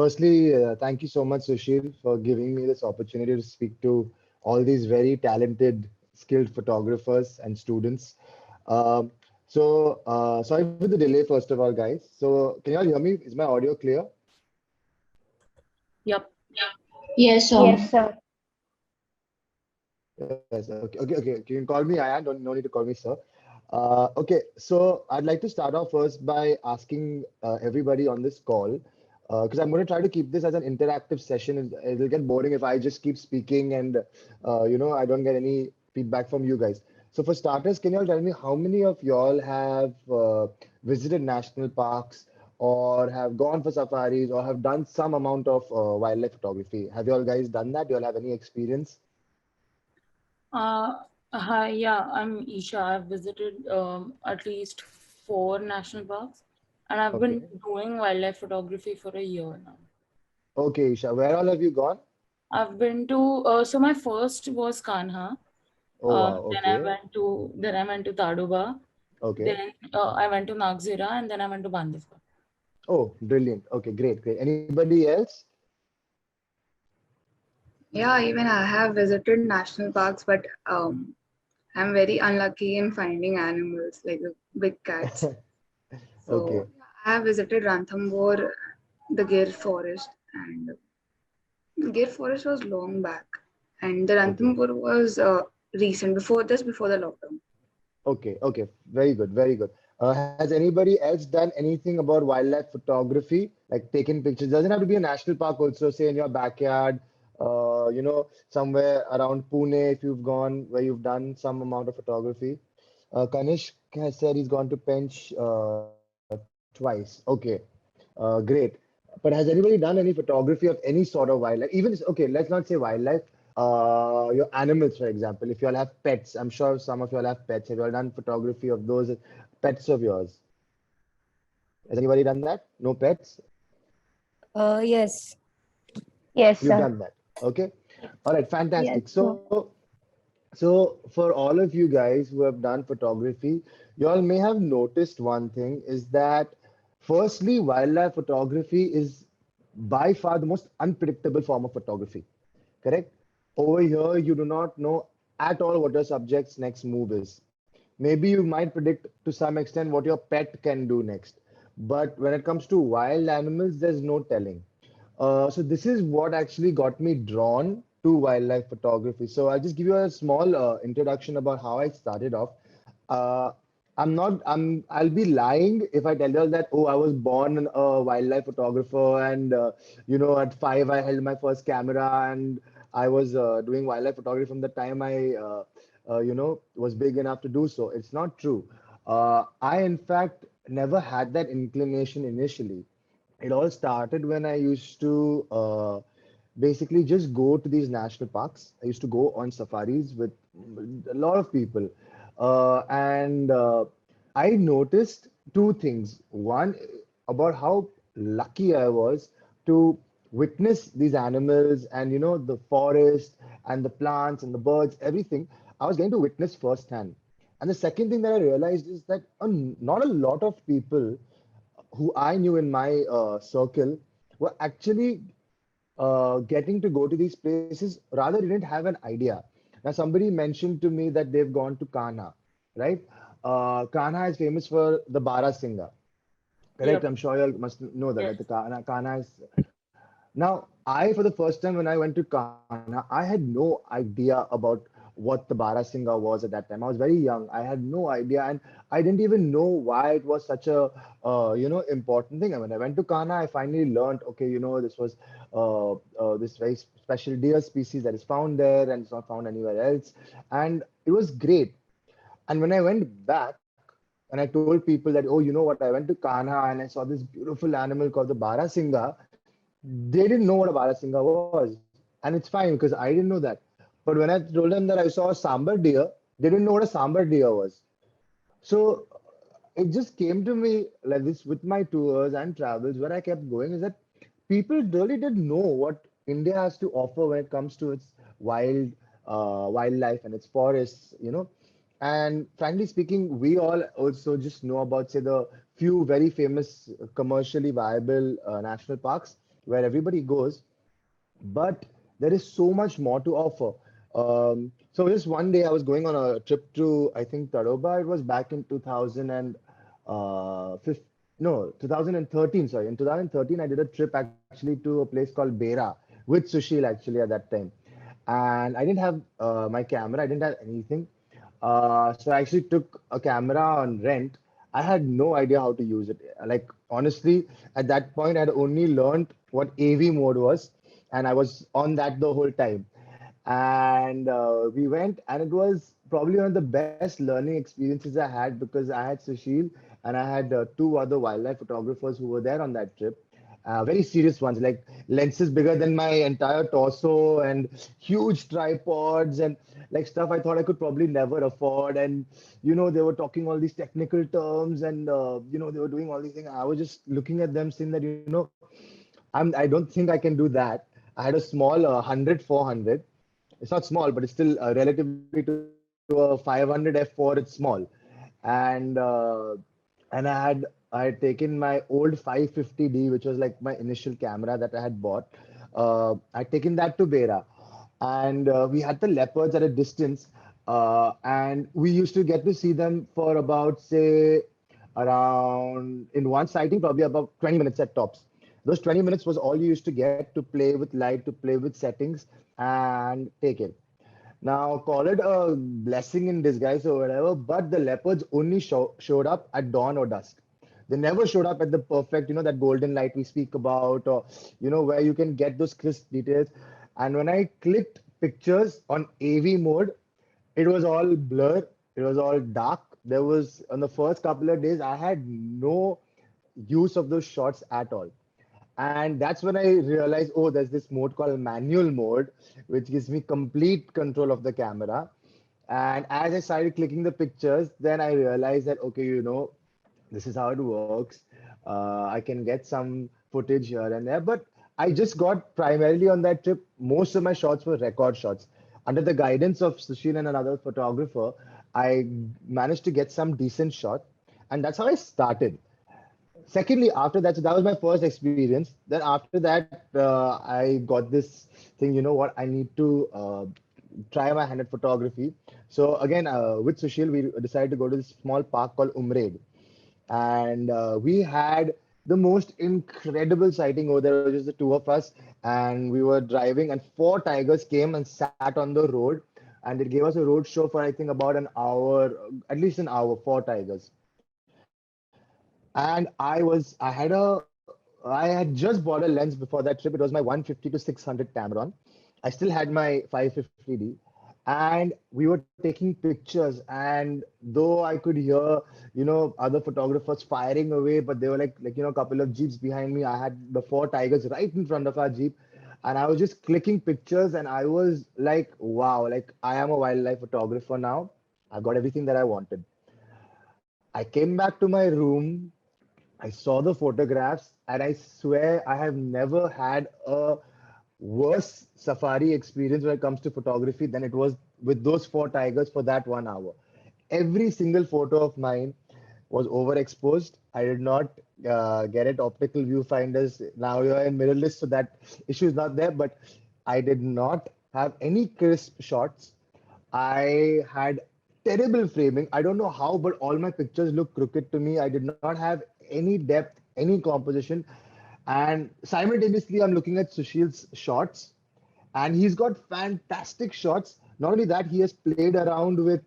Firstly, thank you so much, Sushil, for giving me this opportunity to speak to all these very talented, skilled photographers and students. Um, Sorry for the delay, first of all, guys. So, can you all hear me? Is my audio clear? Yep. Yes, sir. Yes, sir. Yes. Okay. You can call me Ayan. Don't no need to call me sir. Okay. So, I'd like to start off first by asking everybody on this call, because I'm going to try to keep this as an interactive session. It'll get boring if I just keep speaking and I don't get any feedback from you guys. So for starters, can you all tell me how many of y'all have visited national parks or have gone for safaris or have done some amount of wildlife photography? Have you all guys done that? Do you all have any experience? Uh, Hi, yeah, I'm Isha. I've visited at least four national parks, and I've been Okay. doing wildlife photography for a year now. Okay, Isha, where all have you gone? I've been to so my first was Kanha. Oh wow, Then I okay, went to Tadoba. okay. Then I went to Nagzira, and then I went to Bandipur. Oh, brilliant. Okay, great. Anybody else? Yeah, even I have visited national parks, but I'm very unlucky in finding animals like the big cats. Okay, So I have visited Ranthambore, the Gir forest, and the Gir forest was long back, and the okay, Ranthambore was recent before the lockdown. okay. Very good, very good. Has anybody else done anything about wildlife photography, like taking pictures? Doesn't have to be a national park also, say in your backyard, somewhere around Pune if you've gone where you've done some amount of photography. Kanishk has said he's gone to Pench twice. Okay, great. But has anybody done any photography of any sort of wildlife? Okay, let's not say wildlife. Your animals, for example. If you all have pets, I'm sure some of you all have pets. Have you all done photography of those pets of yours? Has anybody done that? No pets? Yes. Yes, You've sir. done that. Okay. All right, Yes, fantastic. sir. So for all of you guys who have done photography, you all may have noticed one thing is that firstly, wildlife photography is by far the most unpredictable form of photography. Correct? Over here, you do not know at all what your subject's next move is. Maybe you might predict to some extent what your pet can do next. But when it comes to wild animals, there's no telling. So this is what actually got me drawn to wildlife photography. So I'll just give you a small introduction about how I started off. Uh, I'll be lying if I tell you all that, oh, I was born a wildlife photographer and, at 5, I held my first camera and I was doing wildlife photography from the time I was big enough to do so. It's not true. I, in fact, never had that inclination initially. It all started when I used to basically just go to these national parks. I used to go on safaris with a lot of people. And I noticed two things. One, about how lucky I was to witness these animals and, the forest and the plants and the birds, everything. I was getting to witness firsthand. And the second thing that I realized is that not a lot of people who I knew in my circle were actually getting to go to these places, rather didn't have an idea. Now, somebody mentioned to me that they've gone to Kanha, right? Kanha is famous for the Barasinga, correct? Yep. I'm sure you all must know that, Yes. right? The Kanha is. Now, I, for the first time when I went to Kanha, I had no idea about what the Barasinga was at that time. I was very young. I had no idea, and I didn't even know why it was such a important thing. And when I went to Kanha, I finally learned, okay, this was this very special deer species that is found there and it's not found anywhere else, and it was great. And when I went back and I told people that, oh, you know what, I went to Kanha and I saw this beautiful animal called the Barasinga, they didn't know what a Barasinga was. And it's fine because I didn't know that. But when I told them that I saw a sambar deer, they didn't know what a sambar deer was. So it just came to me like this with my tours and travels where I kept going is that people really didn't know what India has to offer when it comes to its wildlife and its forests. And frankly speaking, we all also just know about, say, the few very famous commercially viable national parks. where everybody goes, but there is so much more to offer. So just one day I was going on a trip to, I think, Tadoba. It was back in 2000 and fif- no 2013. Sorry, in 2013 I did a trip actually to a place called Bera with Sushil actually at that time, and I didn't have my camera. I didn't have anything. So I actually took a camera on rent. I had no idea how to use it. Like honestly, at that point, I had only learned what AV mode was, and I was on that the whole time. And we went, and it was probably one of the best learning experiences I had because I had Sushil and I had two other wildlife photographers who were there on that trip. Very serious ones, like lenses bigger than my entire torso and huge tripods and like stuff I thought I could probably never afford. And they were talking all these technical terms and they were doing all these things. I was just looking at them saying that I don't think I can do that. I had a small 100 400. It's not small, but it's still relatively to a 500 f4. It's small, and and I had taken my old 550D, which was like my initial camera that I had bought. I'd taken that to Bera, and we had the leopards at a distance, and we used to get to see them for about say around in one sighting probably about 20 minutes at tops. Those 20 minutes was all you used to get to play with light, to play with settings, and take it. Now, call it a blessing in disguise or whatever, but the leopards only showed up at dawn or dusk. They never showed up at the perfect, that golden light we speak about, or, where you can get those crisp details. And when I clicked pictures on AV mode, it was all blur, it was all dark. There was, on the first couple of days, I had no use of those shots at all. And that's when I realized, oh, there's this mode called manual mode, which gives me complete control of the camera. And as I started clicking the pictures, then I realized that, okay, this is how it works. I can get some footage here and there, but I just got primarily on that trip, most of my shots were record shots. Under the guidance of Sushil and another photographer, I managed to get some decent shot. And that's how I started. Secondly, after that, so that was my first experience. Then after that, I got this thing. You know what? I need to try my hand at photography. So again, with Sushil, we decided to go to this small park called Umraid, and we had the most incredible sighting over there. It was just the two of us, and we were driving, and four tigers came and sat on the road, and it gave us a road show for I think about an hour, at least an hour. Four tigers, and I had just bought a lens before that trip. It was my 150 to 600 Tamron. I still had my 550D, and we were taking pictures. And though I could hear, other photographers firing away, but they were like a couple of jeeps behind me. I had the four tigers right in front of our jeep, and I was just clicking pictures, and I was like, wow, like I am a wildlife photographer now. I got everything that I wanted. I came back to my room. I saw the photographs, and I swear I have never had a worse safari experience when it comes to photography than it was with those four tigers for that 1 hour. Every single photo of mine was overexposed. I did not get it optical viewfinders. Now you're in mirrorless, so that issue is not there. But I did not have any crisp shots. I had terrible framing. I don't know how, but all my pictures look crooked to me. I did not have any depth, any composition. And simultaneously, I'm looking at Sushil's shots, and he's got fantastic shots. Not only that, he has played around with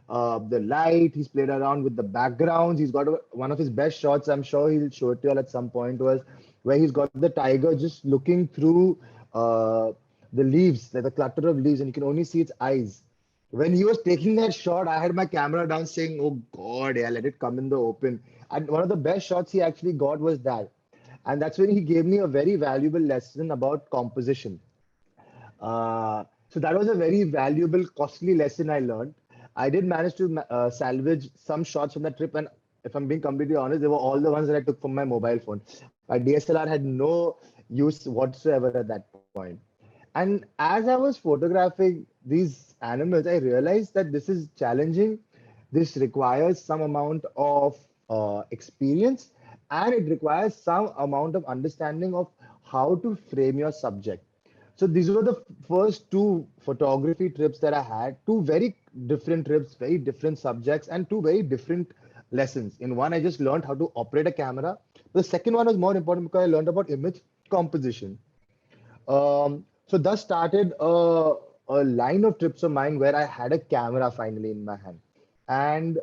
the light, he's played around with the backgrounds. He's got one of his best shots, I'm sure he'll show it to you all at some point, was where he's got the tiger just looking through the leaves, like the clutter of leaves, and you can only see its eyes. When he was taking that shot, I had my camera down saying, oh God, yeah, let it come in the open. And one of the best shots he actually got was that. And that's when he gave me a very valuable lesson about composition. So that was a very valuable, costly lesson I learned. I did manage to salvage some shots from that trip, and if I'm being completely honest, they were all the ones that I took from my mobile phone. My DSLR had no use whatsoever at that point. And as I was photographing these animals, I realized that this is challenging. This requires some amount of experience, and it requires some amount of understanding of how to frame your subject. So these were the first two photography trips that I had, two very different trips, very different subjects, and two very different lessons. In one, I just learned how to operate a camera. The second one was more important because I learned about image composition. So thus started a line of trips of mine where I had a camera finally in my hand. And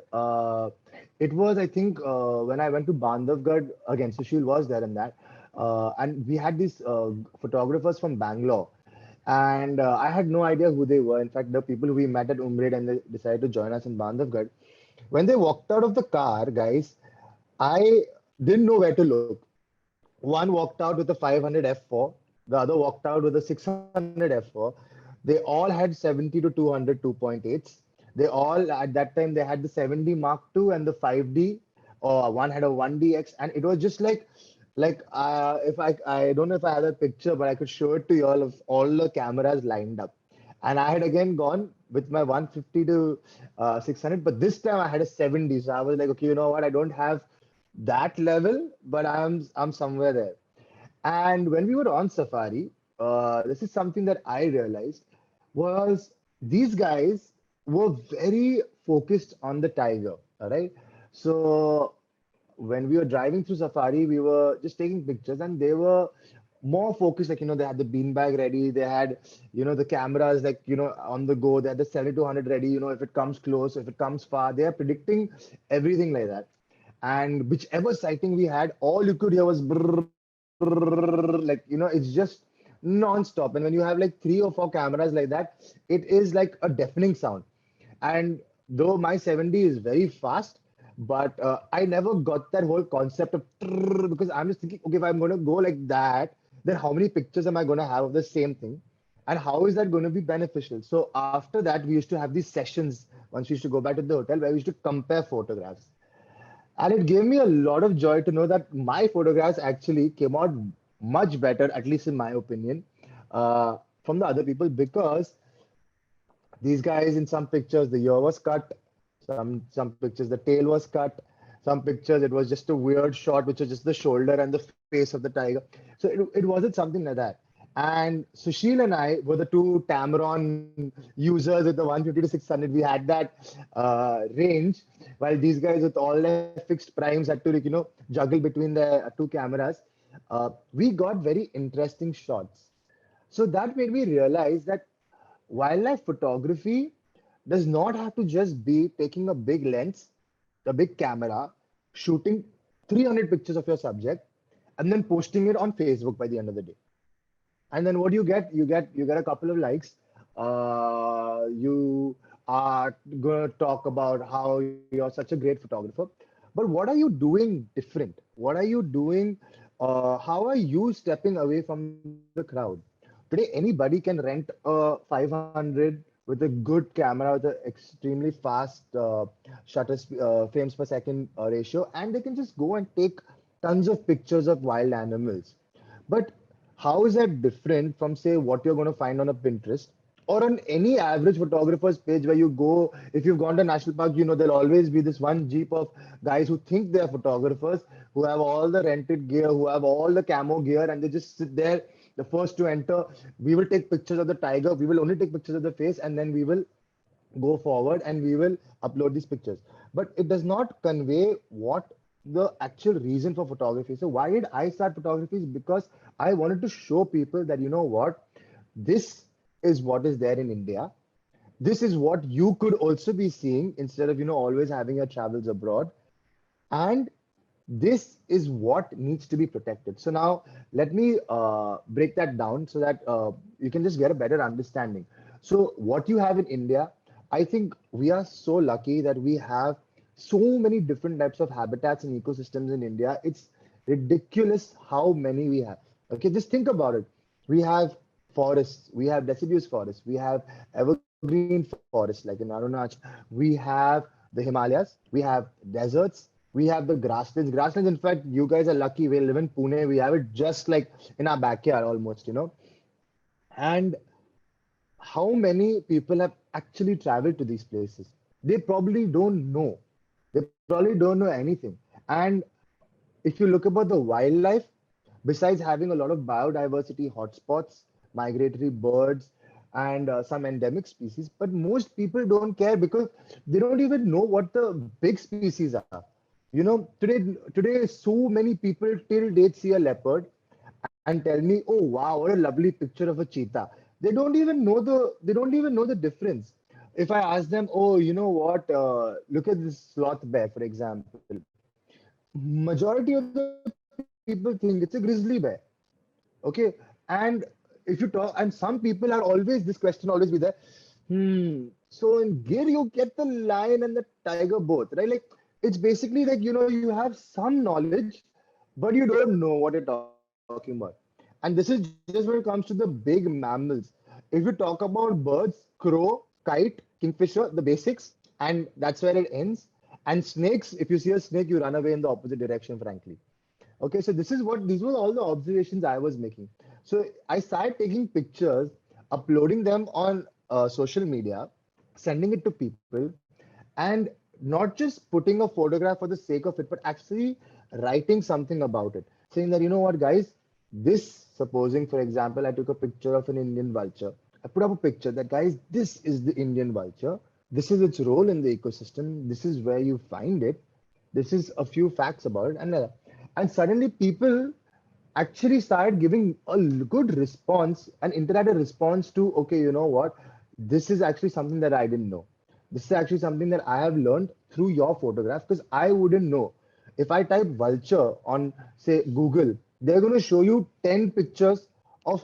it was, I think, when I went to Bandhavgarh again, Sushil was there in that. And we had these photographers from Bangalore. And I had no idea who they were. In fact, the people who we met at Umred and they decided to join us in Bandhavgarh. When they walked out of the car, guys, I didn't know where to look. One walked out with a 500 f4, the other walked out with a 600 f4. They all had 70 to 200 2.8s. They all, at that time, they had the 7D Mark II and the 5D, or one had a 1DX, and it was just like if I don't know if I have a picture, but I could show it to you all of all the cameras lined up. And I had again gone with my 150 to 600, but this time I had a 70. So I was like, okay, you know what? I don't have that level, but I'm somewhere there. And when we were on safari, this is something that I realized was these guys were very focused on the tiger. All right. So when we were driving through safari, we were just taking pictures and they were more focused. Like, they had the beanbag ready. They had, the cameras, like, on the go. They had the 7200 ready. If it comes close, if it comes far, they are predicting everything like that. And whichever sighting we had, all you could hear was brrr, like, it's just non-stop. And when you have like 3 or 4 cameras like that, it is like a deafening sound. And though my 70 is very fast, but I never got that whole concept of trrr, because I'm just thinking, okay, if I'm going to go like that, then how many pictures am I going to have of the same thing? And how is that going to be beneficial? So after that, we used to have these sessions once we used to go back to the hotel where we used to compare photographs. And it gave me a lot of joy to know that my photographs actually came out much better, at least in my opinion, from the other people because these guys in some pictures the ear was cut, some pictures the tail was cut, some pictures it was just a weird shot which was just the shoulder and the face of the tiger. So it wasn't something like that. And Sushil and I were the two Tamron users with the 150 to 600. We had that range, while these guys with all their fixed primes had to juggle between the two cameras. We got very interesting shots. So that made me realize that wildlife photography does not have to just be taking a big lens, a big camera, shooting 300 pictures of your subject, and then posting it on Facebook by the end of the day. And then what do you get? You get a couple of likes. You are gonna talk about how you're such a great photographer. But what are you doing different? What are you doing? How are you stepping away from the crowd? Today, anybody can rent a 500 with a good camera with an extremely fast frames per second ratio, and they can just go and take tons of pictures of wild animals. But how is that different from, say, what you're going to find on a Pinterest or on any average photographer's page where you go? If you've gone to national park, there'll always be this one jeep of guys who think they're photographers, who have all the rented gear, who have all the camo gear, and they just sit there, the first to enter. We will take pictures of the tiger. We will only take pictures of the face, and then we will go forward and we will upload these pictures. But it does not convey what the actual reason for photography. So why did I start photography? Is because I wanted to show people that, what, this is what is there in India. This is what you could also be seeing instead of, always having your travels abroad. And this is what needs to be protected. So now let me break that down so that you can just get a better understanding. So what you have in India, I think we are so lucky that we have so many different types of habitats and ecosystems in India. It's ridiculous how many we have. Okay, just think about it. We have forests, we have deciduous forests, we have evergreen forests like in Arunachal, we have the Himalayas, we have deserts, we have the grasslands. Grasslands, in fact, you guys are lucky. We live in Pune. We have it just like in our backyard almost. And how many people have actually traveled to these places? They probably don't know. They probably don't know anything. And if you look about the wildlife, besides having a lot of biodiversity hotspots, migratory birds, and some endemic species. But most people don't care because they don't even know what the big species are. Today so many people till date see a leopard and tell me, "Oh wow, what a lovely picture of a cheetah." They don't even know the difference. If I ask them, "Oh, you know what? Look at this sloth bear, for example." Majority of the people think it's a grizzly bear. Okay, and if you talk, and some people are always, this question always be there. So in Gir, you get the lion and the tiger both, right? Like it's basically like you have some knowledge, but you don't know what you're talking about. And this is just when it comes to the big mammals. If you talk about birds, crow, kite, kingfisher, the basics, and that's where it ends. And snakes, if you see a snake, you run away in the opposite direction, frankly. Okay, so these were all the observations I was making. So I started taking pictures, uploading them on social media, sending it to people, and not just putting a photograph for the sake of it, but actually writing something about it, saying that, you know what, guys, supposing, for example, I took a picture of an Indian vulture. I put up a picture that, guys, this is the Indian vulture. This is its role in the ecosystem. This is where you find it. This is a few facts about it, and suddenly people actually started giving a good response, an interactive response to, okay, you know what, this is actually something that I didn't know. This is actually something that I have learned through your photograph, because I wouldn't know. If I type vulture on, say, Google, they're going to show you 10 pictures of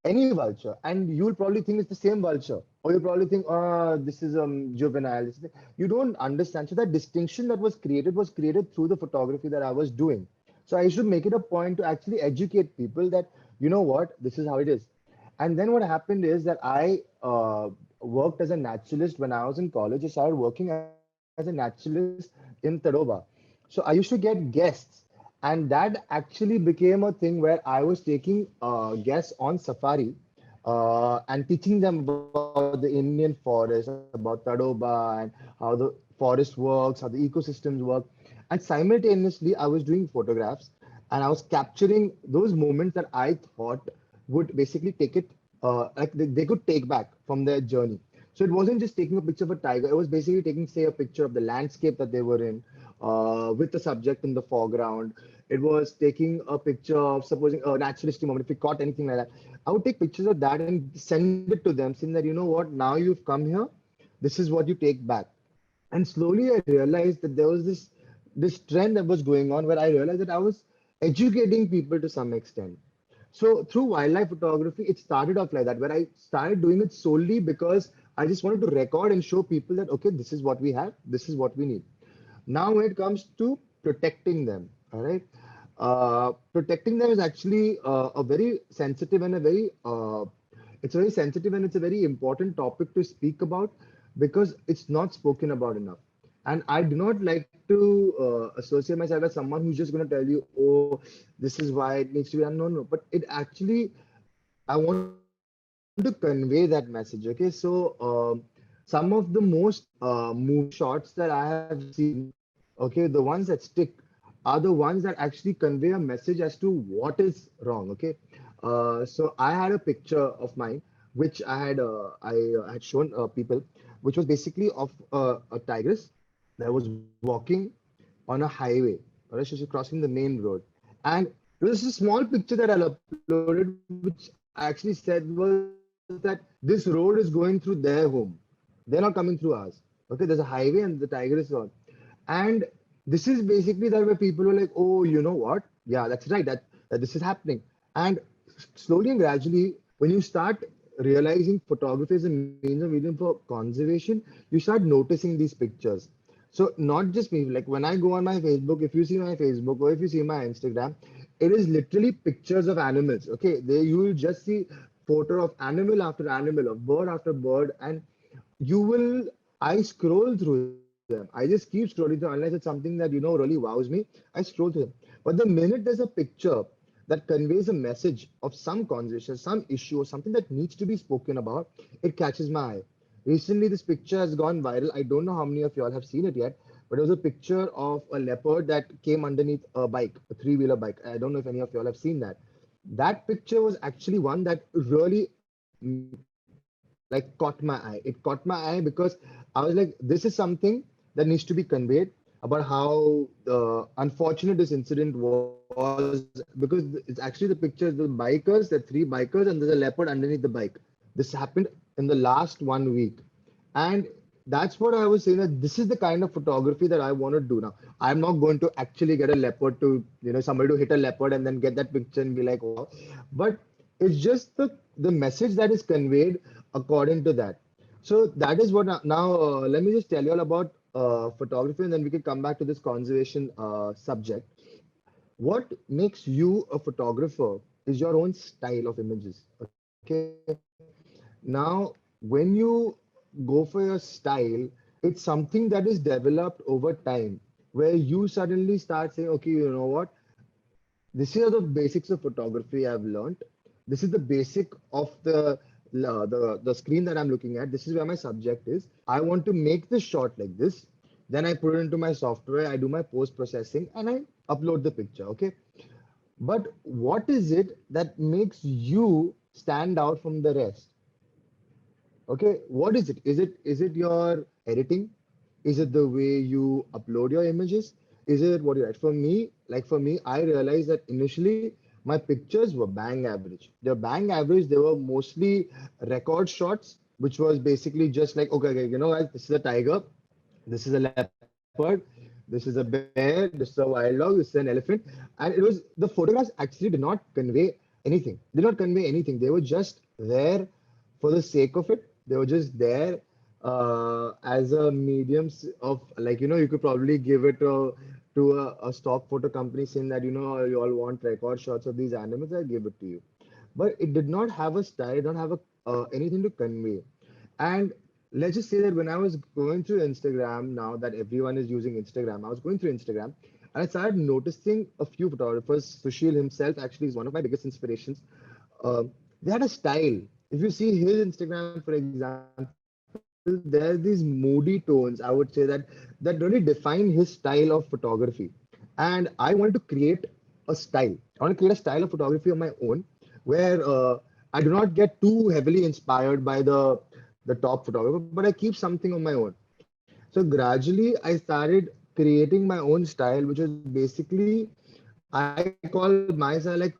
any vulture, and you'll probably think it's the same vulture, or you'll probably think, this is juvenile. You don't understand. So that distinction that was created through the photography that I was doing. So I should make it a point to actually educate people that, you know what, this is how it is. And then what happened is that I worked as a naturalist when I was in college. I started working as a naturalist in Tadoba. So I used to get guests, and that actually became a thing where I was taking guests on safari and teaching them about the Indian forest, about Tadoba, and how the forest works, how the ecosystems work. And simultaneously, I was doing photographs, and I was capturing those moments that I thought would basically take it, like they could take back from their journey. So it wasn't just taking a picture of a tiger, it was basically taking, say, a picture of the landscape that they were in, with the subject in the foreground. It was taking a picture of, supposing, a naturalistic moment, if we caught anything like that. I would take pictures of that and send it to them, saying that, you know what, now you've come here, this is what you take back. And slowly I realized that there was this trend that was going on, where I realized that I was educating people to some extent. So through wildlife photography, it started off like that, where I started doing it solely because I just wanted to record and show people that, okay, this is what we have, this is what we need. Now, when it comes to protecting them, all right, protecting them is actually a very sensitive and a very it's very sensitive, and it's a very important topic to speak about, because it's not spoken about enough. And I do not like to associate myself as someone who's just going to tell you, oh, this is why it needs to be done. No, no, but it actually, I want to convey that message. Okay, so some of the most moving shots that I have seen, okay, the ones that stick are the ones that actually convey a message as to what is wrong. Okay, so I had a picture of mine, which I had shown people, which was basically of a tigress that was walking on a highway. Alright, so she's crossing the main road, and it was a small picture that I uploaded, which actually said was that this road is going through their home. They're not coming through ours. Okay, there's a highway and the tiger is on. And this is basically that, where people were like, oh, you know what? Yeah, that's right, that this is happening. And slowly and gradually, when you start realizing photography is a means of medium for conservation, you start noticing these pictures. So not just me, like when I go on my Facebook, if you see my Facebook or if you see my Instagram, it is literally pictures of animals. Okay, there you will just see photo of animal after animal, of bird after bird, and you will, I scroll through them. I just keep scrolling through, unless it's something that really wows me. I scroll through them. But the minute there's a picture that conveys a message of some conversation, some issue, or something that needs to be spoken about, it catches my eye. Recently, this picture has gone viral. I don't know how many of y'all have seen it yet, but it was a picture of a leopard that came underneath a bike, a three-wheeler bike. I don't know if any of y'all have seen that. That picture was actually one that really like caught my eye. It caught my eye because I was like, this is something that needs to be conveyed about how unfortunate this incident was, because it's actually the picture, the bikers, the three bikers, and there's a leopard underneath the bike. This happened in the last 1 week. And that's what I was saying, that this is the kind of photography that I want to do now. I'm not going to actually get a leopard to, somebody to hit a leopard and then get that picture and be like, wow. But it's just the message that is conveyed according to that. So that is what now, let me just tell you all about photography, and then we can come back to this conservation subject. What makes you a photographer is your own style of images. Okay. Now, when you go for your style, it's something that is developed over time, where you suddenly start saying, okay, you know what? This is the basics of photography I've learned. This is the basic of the screen that I'm looking at. This is where my subject is. I want to make this shot like this. Then I put it into my software. I do my post processing and I upload the picture. Okay. But what is it that makes you stand out from the rest? Okay, what is it? Is it your editing? Is it the way you upload your images? Is it what you write? For me, I realized that initially my pictures were bang average. They're bang average. They were mostly record shots, which was basically just like, okay, guys, this is a tiger, this is a leopard, this is a bear, this is a wild dog, this is an elephant. And the photographs actually did not convey anything. They did not convey anything. They were just there for the sake of it. They were just there as a mediums of, like, you could probably give it to a stock photo company saying that, you all want record shots of these animals, I give it to you. But it did not have a style, it don't have a anything to convey. And let's just say that when I was going through Instagram, now that everyone is using Instagram, I was going through Instagram and I started noticing a few photographers. Sushil himself actually is one of my biggest inspirations. They had a style. If you see his Instagram, for example, there are these moody tones, I would say, that really define his style of photography. And I wanted to create a style. I want to create a style of photography of my own, where I do not get too heavily inspired by the top photographer, but I keep something of my own. So gradually, I started creating my own style, which is basically, I call myself like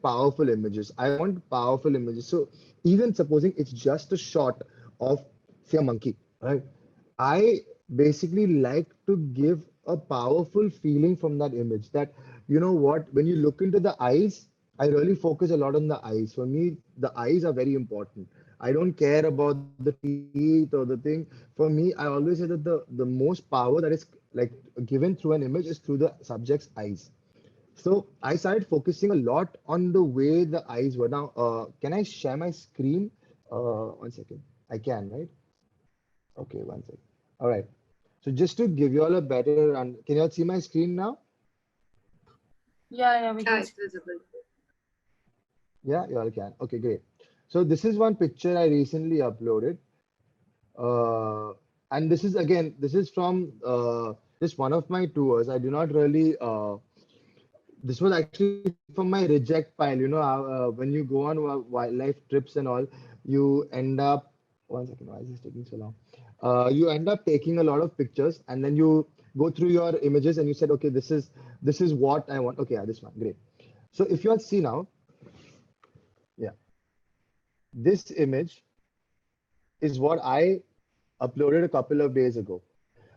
powerful images. I want powerful images. So even supposing it's just a shot of, say, a monkey, right? I basically like to give a powerful feeling from that image, that, you know what, when you look into the eyes, I really focus a lot on the eyes. For me, the eyes are very important. I don't care about the teeth or the thing. For me, I always say that the most power that is like given through an image is through the subject's eyes. So I started focusing a lot on the way the eyes were. Now, can I share my screen? 1 second. I can, right? Okay, 1 second. All right. So just to give you all a better, can you all see my screen now? Yeah, we Yeah, can it's see. visible. Yeah, you all can. Okay, great. So this is one picture I recently uploaded. Uh, and this is again, this is from just one of my tours. I do not really this was actually from my reject pile. When you go on wildlife trips and all, you end up. 1 second, why is this taking so long? You end up taking a lot of pictures, and then you go through your images, and you said, okay, this is what I want. Okay, yeah, this one, great. So if you all see now, yeah, this image is what I uploaded a couple of days ago.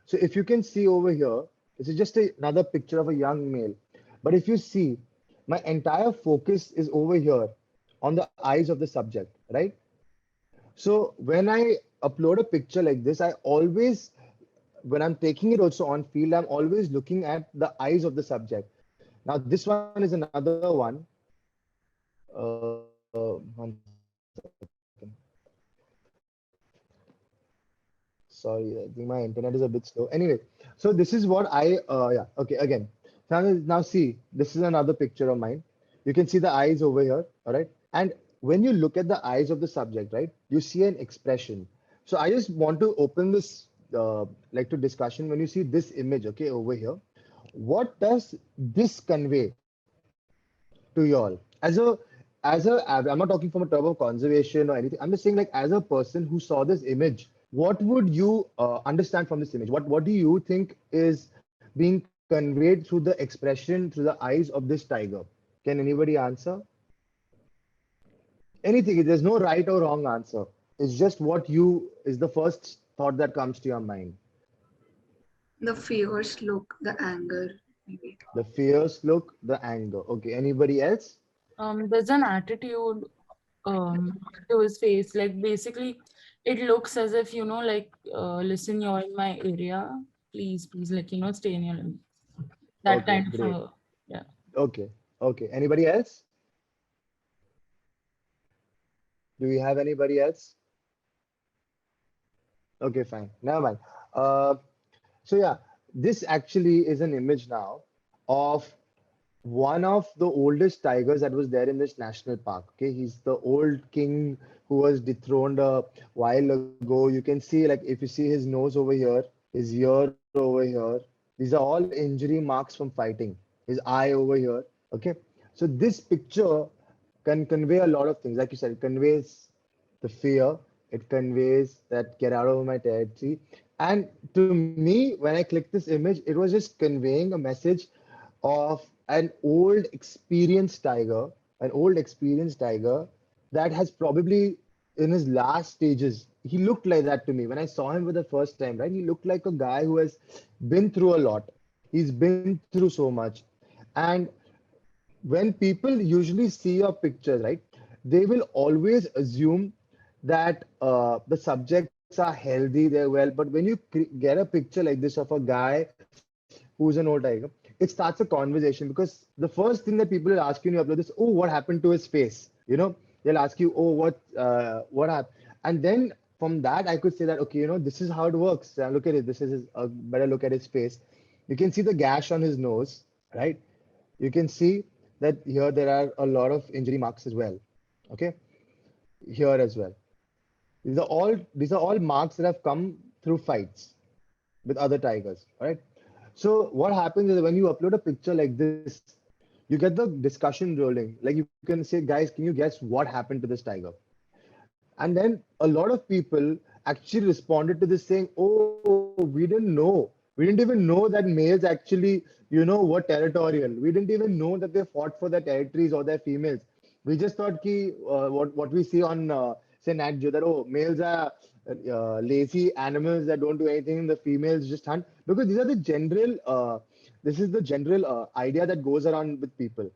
So if you can see over here, this is just another picture of a young male. But if you see, my entire focus is over here on the eyes of the subject, right? So when I upload a picture like this, I always, when I'm taking it also on field, I'm always looking at the eyes of the subject. Now, this one is another one. 1 second. Sorry, I think my internet is a bit slow. Anyway, so this is what yeah, okay, again. Now see, this is another picture of mine. You can see the eyes over here, all right? And when you look at the eyes of the subject, right, you see an expression. So I just want to open this like to discussion. When you see this image, okay, over here, what does this convey to y'all? I'm not talking from a term of conservation or anything. I'm just saying, like, as a person who saw this image, what would you understand from this image? What do you think is being conveyed through the expression, through the eyes of this tiger? Can anybody answer? Anything. There's no right or wrong answer. It's just what you is the first thought that comes to your mind. The fierce look, the anger, maybe. The fierce look, the anger. Okay. Anybody else? There's an attitude to his face. Like basically, it looks as if, like, listen, you're in my area. Please, like, stay in your limits. That Okay, kind of great. yeah. Okay. Okay. Anybody else? Do we have anybody else? Okay, fine. Never mind. Uh, so yeah, this actually is an image now of one of the oldest tigers that was there in this national park. Okay, he's the old king who was dethroned a while ago. You can see, like, if you see his nose over here, his ear over here, these are all injury marks from fighting. His eye over here. Okay, so this picture can convey a lot of things. Like you said, it conveys the fear, it conveys that get out of my territory. And to me, when I clicked this image, it was just conveying a message of an old experienced tiger that has probably in his last stages. He looked like that to me when I saw him for the first time, right? He looked like a guy who has been through a lot. He's been through so much. And when people usually see your pictures, right, they will always assume that the subjects are healthy, they're well. But when you get a picture like this of a guy who's an old tiger, it starts a conversation because the first thing that people will ask you when you upload this, oh, what happened to his face? They'll ask you, oh, what happened? And then from that, I could say that, okay, this is how it works. Look at it. This is a better look at his face. You can see the gash on his nose, right? You can see that here there are a lot of injury marks as well. Okay, here as well. These are all marks that have come through fights with other tigers. All right. So what happens is when you upload a picture like this, you get the discussion rolling. Like you can say, guys, can you guess what happened to this tiger? And then a lot of people actually responded to this saying, oh, we didn't know. We didn't even know that males actually, were territorial. We didn't even know that they fought for their territories or their females. We just thought what we see on say Nat Geo, that oh, males are lazy animals that don't do anything. The females just hunt, because these are the general. This is the general idea that goes around with people.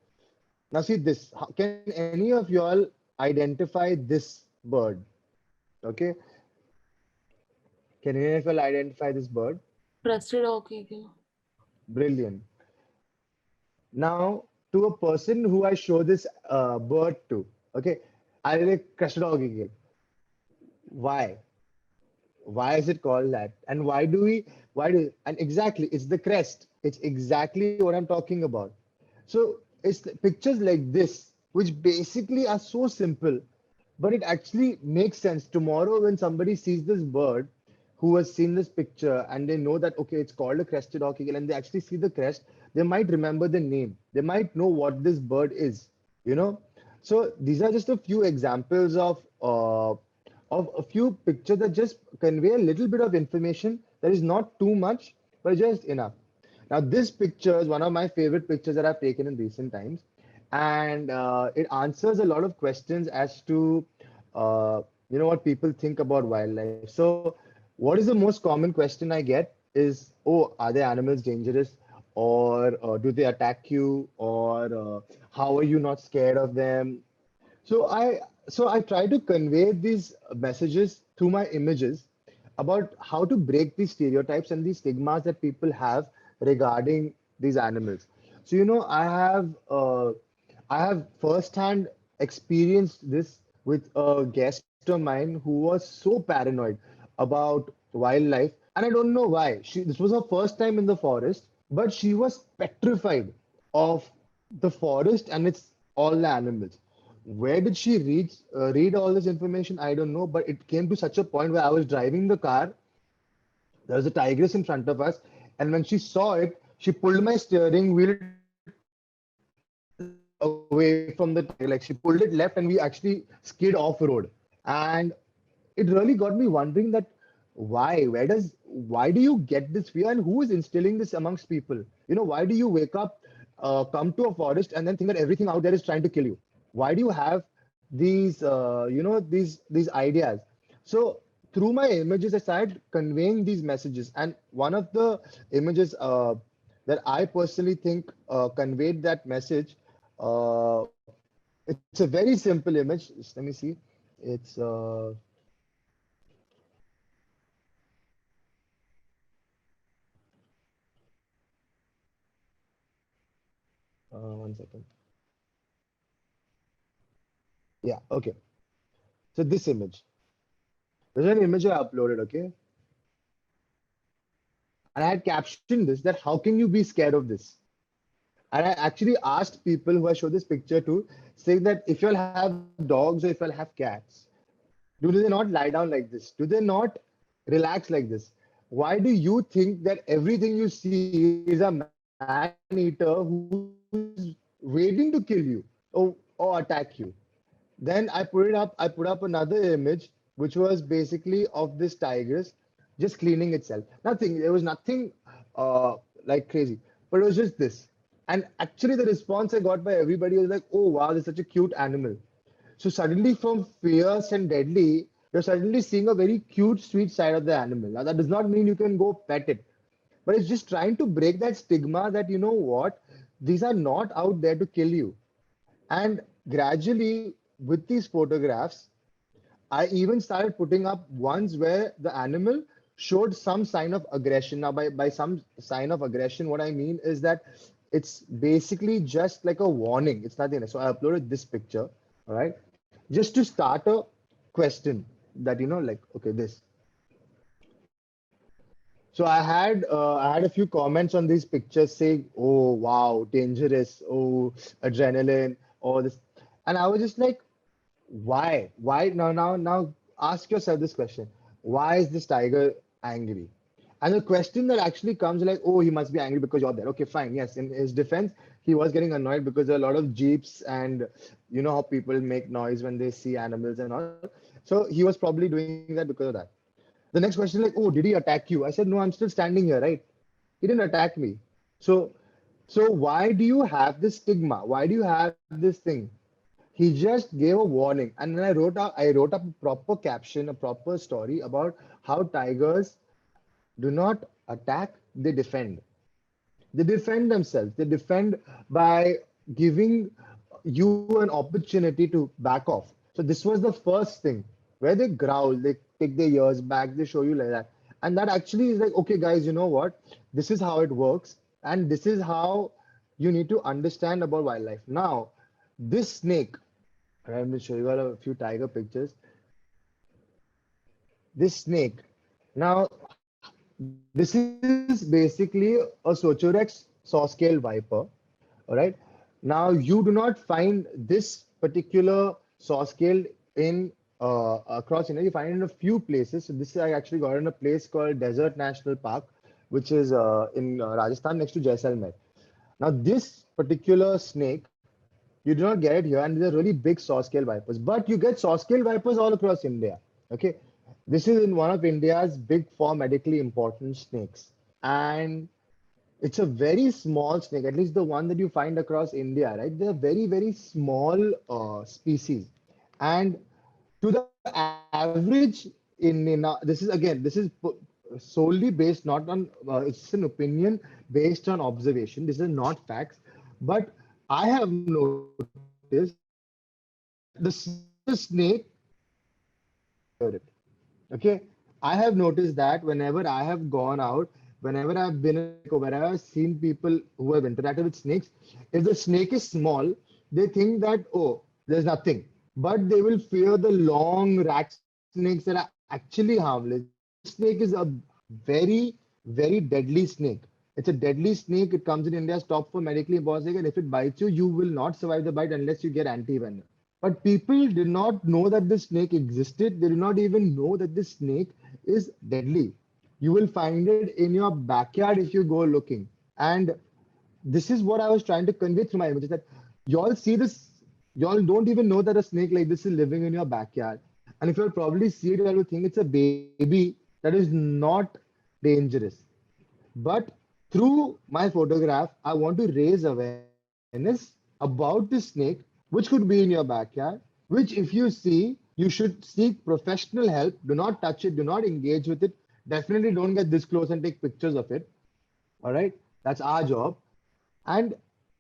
Now see this. Can any of y'all identify this bird? Okay. Can any of y'all identify this bird? Crested okay. Brilliant. Now, to a person who I show this bird to, okay, I like crush dog again. Why? Why is it called that? And and exactly, it's the crest. It's exactly what I'm talking about. So it's pictures like this, which basically are so simple, but it actually makes sense. Tomorrow, when somebody sees this bird who has seen this picture and they know that, okay, it's called a crested hawk eagle, and they actually see the crest, they might remember the name. They might know what this bird is, you know? So these are just a few examples of a few pictures that just convey a little bit of information that is not too much, but just enough. Now, this picture is one of my favorite pictures that I've taken in recent times, and it answers a lot of questions as to what people think about wildlife. So, what is the most common question I get is, "Oh, are the animals dangerous, or do they attack you, or how are you not scared of them?" So I try to convey these messages through my images about how to break these stereotypes and these stigmas that people have regarding these animals. So I have firsthand experienced this with a guest of mine who was so paranoid about wildlife, and I don't know why. This was her first time in the forest, but she was petrified of the forest and its all the animals. Where did she read all this information? I don't know, but it came to such a point where I was driving the car There was a tigress in front of us, and when she saw it, she pulled my steering wheel away from the tiger. Like she pulled it left, and we actually skid off road. And it really got me wondering that why do you get this fear, and who is instilling this amongst people? Why do you wake up, come to a forest, and then think that everything out there is trying to kill you? Why do you have these these ideas? So through my images I started conveying these messages, and one of the images that I personally think conveyed that message, it's a very simple image. Just let me see. It's one second. Yeah, okay. So this image. There's an image I uploaded, okay? And I had captioned this that how can you be scared of this? And I actually asked people who I showed this picture to, saying that if you'll have dogs or if you'll have cats, do they not lie down like this? Do they not relax like this? Why do you think that everything you see is a man eater who's waiting to kill you or attack you? Then I put it up. I put up another image, which was basically of this tigress just cleaning itself. Nothing. There was nothing like crazy, but it was just this. And actually, the response I got by everybody was like, "Oh wow, this is such a cute animal." So suddenly, from fierce and deadly, you're suddenly seeing a very cute, sweet side of the animal. Now, that does not mean you can go pet it, but it's just trying to break that stigma that you know what, these are not out there to kill you. And gradually, with these photographs, I even started putting up ones where the animal showed some sign of aggression. Now, by some sign of aggression, what I mean is that it's basically just like a warning. It's nothing. So I uploaded this picture, all right, just to start a question that, like, okay, this. So I had a few comments on these pictures saying, "Oh wow, dangerous! Oh, adrenaline! Oh this," and I was just like, why now ask yourself this question: why is this tiger angry? And the question that actually comes like, oh, he must be angry because you're there. Okay, fine. Yes, in his defense, he was getting annoyed because there are a lot of jeeps, and you know how people make noise when they see animals and all. So he was probably doing that because of that. The next question, like, oh, did he attack you? I said, no, I'm still standing here, right? He didn't attack me. So why do you have this stigma? Why do you have this thing? He just gave a warning, and then I wrote up a proper caption, a proper story about how tigers do not attack, they defend. They defend themselves. They defend by giving you an opportunity to back off. So this was the first thing where they growl, they take their ears back, they show you like that. And that actually is like, okay, guys, you know what? This is how it works, and this is how you need to understand about wildlife. Now, this snake, I'm going to show you all a few tiger pictures. This snake. Now, this is basically a Sochorex sawscale viper. All right. Now, you do not find this particular sawscale in across India. You find it in a few places. So this I actually got in a place called Desert National Park, which is in Rajasthan next to Jaisalmer. Now, this particular snake, you do not get it here, and these are really big saw-scale vipers. But you get saw-scale vipers all across India. Okay, this is in one of India's big four medically important snakes, and it's a very small snake. At least the one that you find across India, right? They're very small species, and to the average this is again, this is solely based not on it's an opinion based on observation. This is not facts, but I have noticed that the smaller the snake, the more people fear it. Okay, I have noticed that whenever I have gone out, whenever I've been in a lake or wherever I've seen people who have interacted with snakes, if the snake is small, they think that, oh, there's nothing. But they will fear the long rat snakes that are actually harmless. This snake is a very deadly snake. It's a deadly snake. It comes in India's top for medically impossible, and if it bites you, you will not survive the bite unless you get anti-venom. But people did not know that this snake existed. They did not even know that this snake is deadly. You will find it in your backyard if you go looking. And this is what I was trying to convey through my images, that y'all see this, y'all don't even know that a snake like this is living in your backyard. And if you'll probably see it, y'all will think it's a baby that is not dangerous. But through my photograph, I want to raise awareness about this snake, which could be in your backyard, which if you see, you should seek professional help. Do not touch it, do not engage with it. Definitely don't get this close and take pictures of it. All right, that's our job. And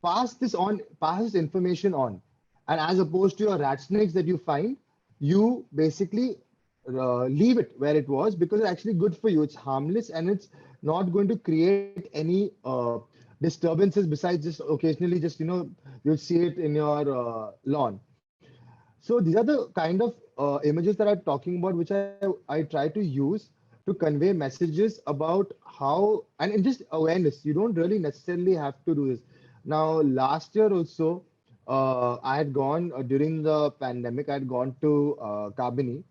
pass this information on. And as opposed to your rat snakes that you find, you basically leave it where it was, because it's actually good for you. It's harmless and it's not going to create any disturbances besides just occasionally, just you'll see it in your lawn. So these are the kind of images that I'm talking about, which I try to use to convey messages about how, and just awareness. You don't really necessarily have to do this. Now, last year also, I had gone during the pandemic. I had gone to Kabini,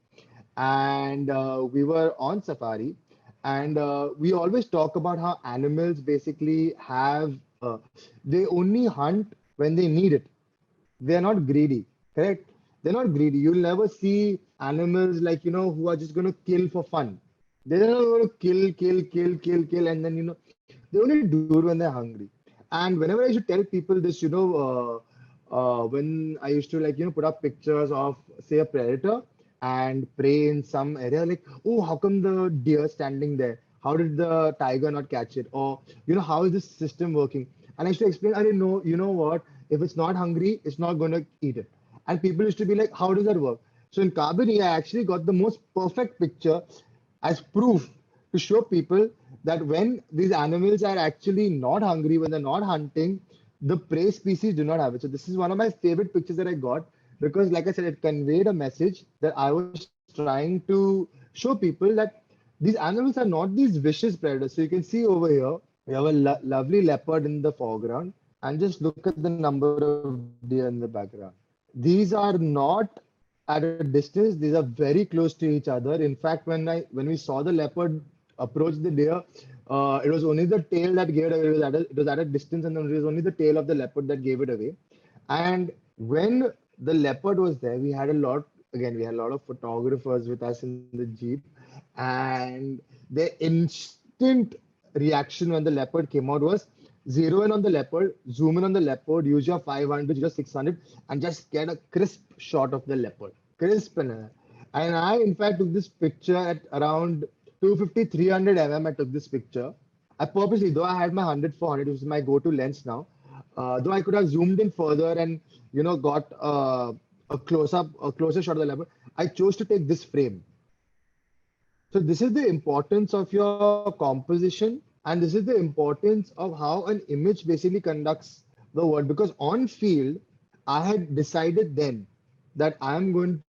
and we were on safari, and we always talk about how animals basically have they only hunt when they need it. They are not greedy, correct? They're not greedy. You'll never see animals like, who are just going to kill for fun. They're not going to kill, and then, they only do it when they're hungry. And whenever I used to tell people this, when I used to like, put up pictures of, say, a predator and prey in some area, like, oh, how come the deer standing there? How did the tiger not catch it? Or, how is this system working? And I used to explain, I didn't know, you know what? If it's not hungry, it's not going to eat it. And people used to be like, how does that work? So in Kabini, I actually got the most perfect picture as proof to show people that when these animals are actually not hungry, when they're not hunting, the prey species do not have it. So this is one of my favorite pictures that I got, because, like I said, it conveyed a message that I was trying to show people that these animals are not these vicious predators. So you can see over here, we have a lovely leopard in the foreground, and just look at the number of deer in the background. These are not at a distance; these are very close to each other. In fact, when we saw the leopard approach the deer, it was only the tail that gave it away. It was at a distance, and then it was only the tail of the leopard that gave it away. And when the leopard was there, we had a lot of photographers with us in the Jeep, and their instant reaction when the leopard came out was zero in on the leopard, zoom in on the leopard, use your 500, use your 600, and just get a crisp shot of the leopard. Crisp. And I, in fact, took this picture at around 250, 300 mm. I took this picture. I purposely, though I had my 100, 400, which is my go-to lens now, though I could have zoomed in further and got a closer shot of the leopard, I chose to take this frame. So this is the importance of your composition, and this is the importance of how an image basically conducts the world. Because on field, I had decided then that I am going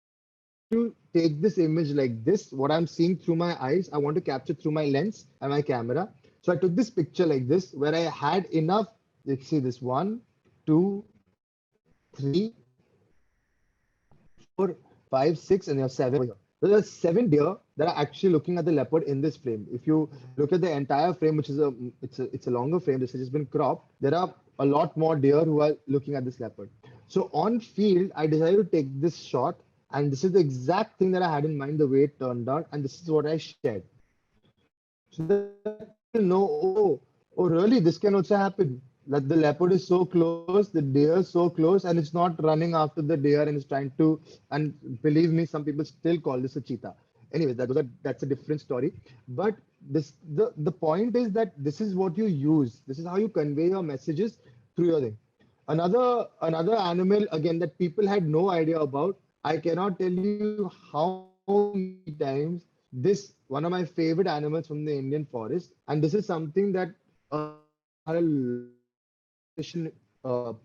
to take this image like this. What I'm seeing through my eyes, I want to capture through my lens and my camera. So I took this picture like this, where I had enough. You see this one, two, three, four, five, six, and you have seven over here. So there's seven deer that are actually looking at the leopard in this frame. If you look at the entire frame, which is it's a longer frame, this has just been cropped. There are a lot more deer who are looking at this leopard. So on field, I decided to take this shot, and this is the exact thing that I had in mind, the way it turned out, and this is what I shared. So that people know, oh, really, this can also happen. That the leopard is so close, the deer is so close, and it's not running after the deer and it's trying to. And believe me, some people still call this a cheetah. Anyways, that's a different story. But the point is that this is what you use. This is how you convey your messages through your thing. Another animal again that people had no idea about. I cannot tell you how many times this one of my favorite animals from the Indian forest, and this is something that had a lot of conversation post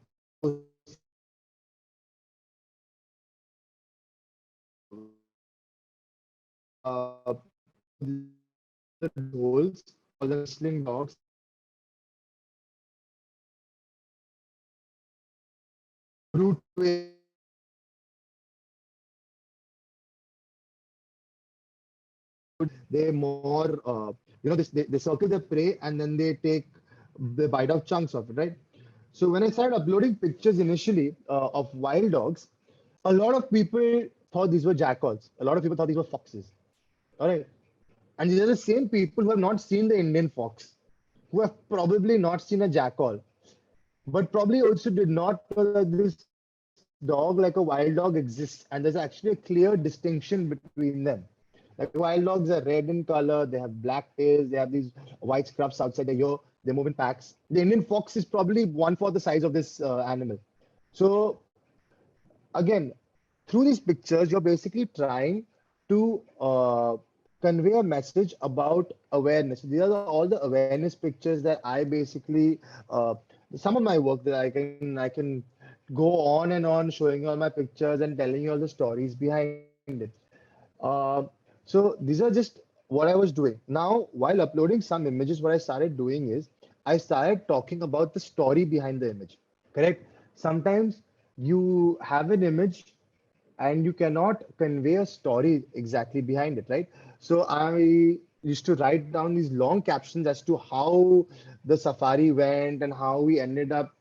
the holes, call them whistling dogs. Brutal way of they more, they circle the prey and then they bite off chunks of it, right? So when I started uploading pictures initially of wild dogs, a lot of people thought these were jackals. A lot of people thought these were foxes. All right. And these are the same people who have not seen the Indian fox, who have probably not seen a jackal, but probably also did not know that this dog, like a wild dog, exists. And there's actually a clear distinction between them. Like wild dogs are red in color, they have black tails, they have these white scruffs outside their ear, they move in packs. The Indian fox is probably one fourth the size of this animal. So again, through these pictures, you're basically trying to convey a message about awareness. These are all the awareness pictures that I basically, some of my work that I can go on and on showing you all my pictures and telling you all the stories behind it. Uh, so these are just what I was doing. Now, while uploading some images, what I started doing is I started talking about the story behind the image. Correct? Sometimes you have an image and you cannot convey a story exactly behind it, right? So I used to write down these long captions as to how the safari went and how we ended up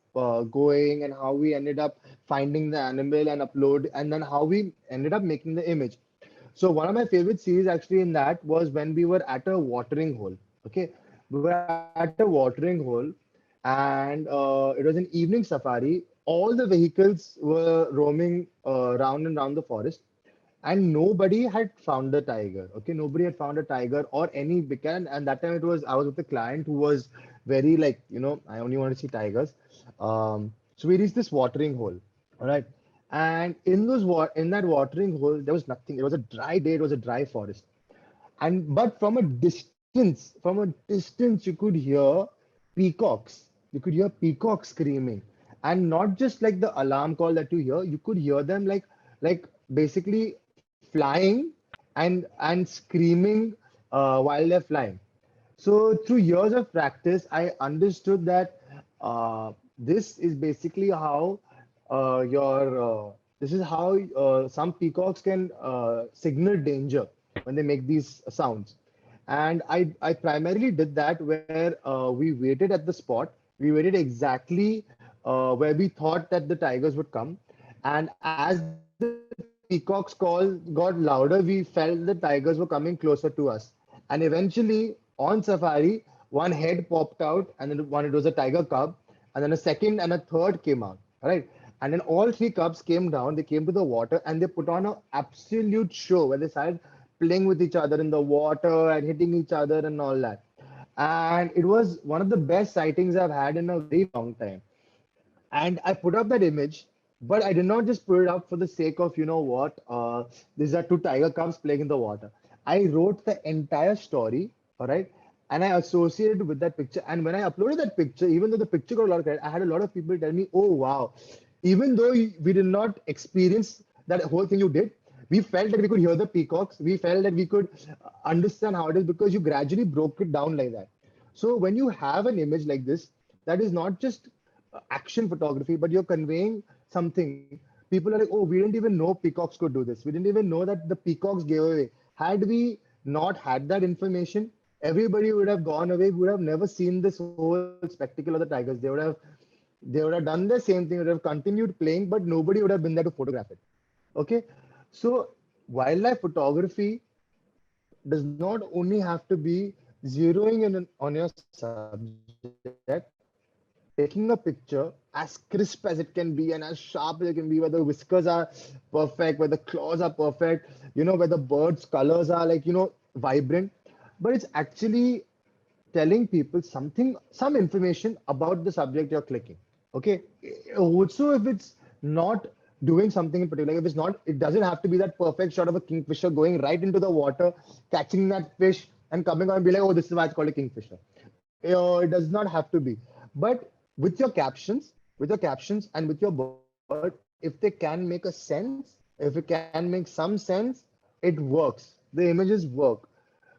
going and how we ended up finding the animal and upload and then how we ended up making the image. So one of my favorite scenes actually in that was when we were at a watering hole. Okay, we were at a watering hole, and it was an evening safari. All the vehicles were roaming round and round the forest, and nobody had found the tiger. Okay, nobody had found a tiger or any big cat. And that time it was I was with a client who was very like I only want to see tigers. So we reached this watering hole. All right. And in that watering hole, there was nothing. It was a dry day, it was a dry forest. And but from a distance, you could hear peacocks. You could hear peacocks screaming. And not just like the alarm call that you could hear them like basically flying and screaming while they're flying. So through years of practice, I understood that this is basically how this is how some peacocks can signal danger when they make these sounds. And I primarily did that where we waited at the spot. We waited exactly where we thought that the tigers would come. And as the peacock's call got louder, we felt the tigers were coming closer to us. And eventually, on safari, one head popped out, and then it was a tiger cub, and then a second and a third came out. All right. And then all three cubs came down, they came to the water, and they put on an absolute show where they started playing with each other in the water and hitting each other and all that. And it was one of the best sightings I've had in a very long time. And I put up that image, but I did not just put it up for the sake of, these are two tiger cubs playing in the water. I wrote the entire story, all right, and I associated with that picture. And when I uploaded that picture, even though the picture got a lot of credit, I had a lot of people tell me, oh, wow, even though we did not experience that whole thing you did, we felt that we could hear the peacocks. We felt that we could understand how it is because you gradually broke it down like that. So when you have an image like this, that is not just action photography, but you're conveying something. People are like, oh, we didn't even know peacocks could do this. We didn't even know that the peacocks gave away. Had we not had that information, everybody would have gone away. We would have never seen this whole spectacle of the tigers. They would have done the same thing. Would have continued playing, but nobody would have been there to photograph it. Okay, so wildlife photography does not only have to be zeroing in on your subject, taking a picture as crisp as it can be and as sharp as it can be, where the whiskers are perfect, where the claws are perfect, where the bird's colors are vibrant. But it's actually telling people some information about the subject you're clicking. Okay. Also, if it's not doing something in particular, if it's not, it doesn't have to be that perfect shot of a kingfisher going right into the water, catching that fish and coming on and be like, oh, this is why it's called a kingfisher. It does not have to be. But with your captions and with your bird, if they can make a sense, if it can make some sense, it works. The images work.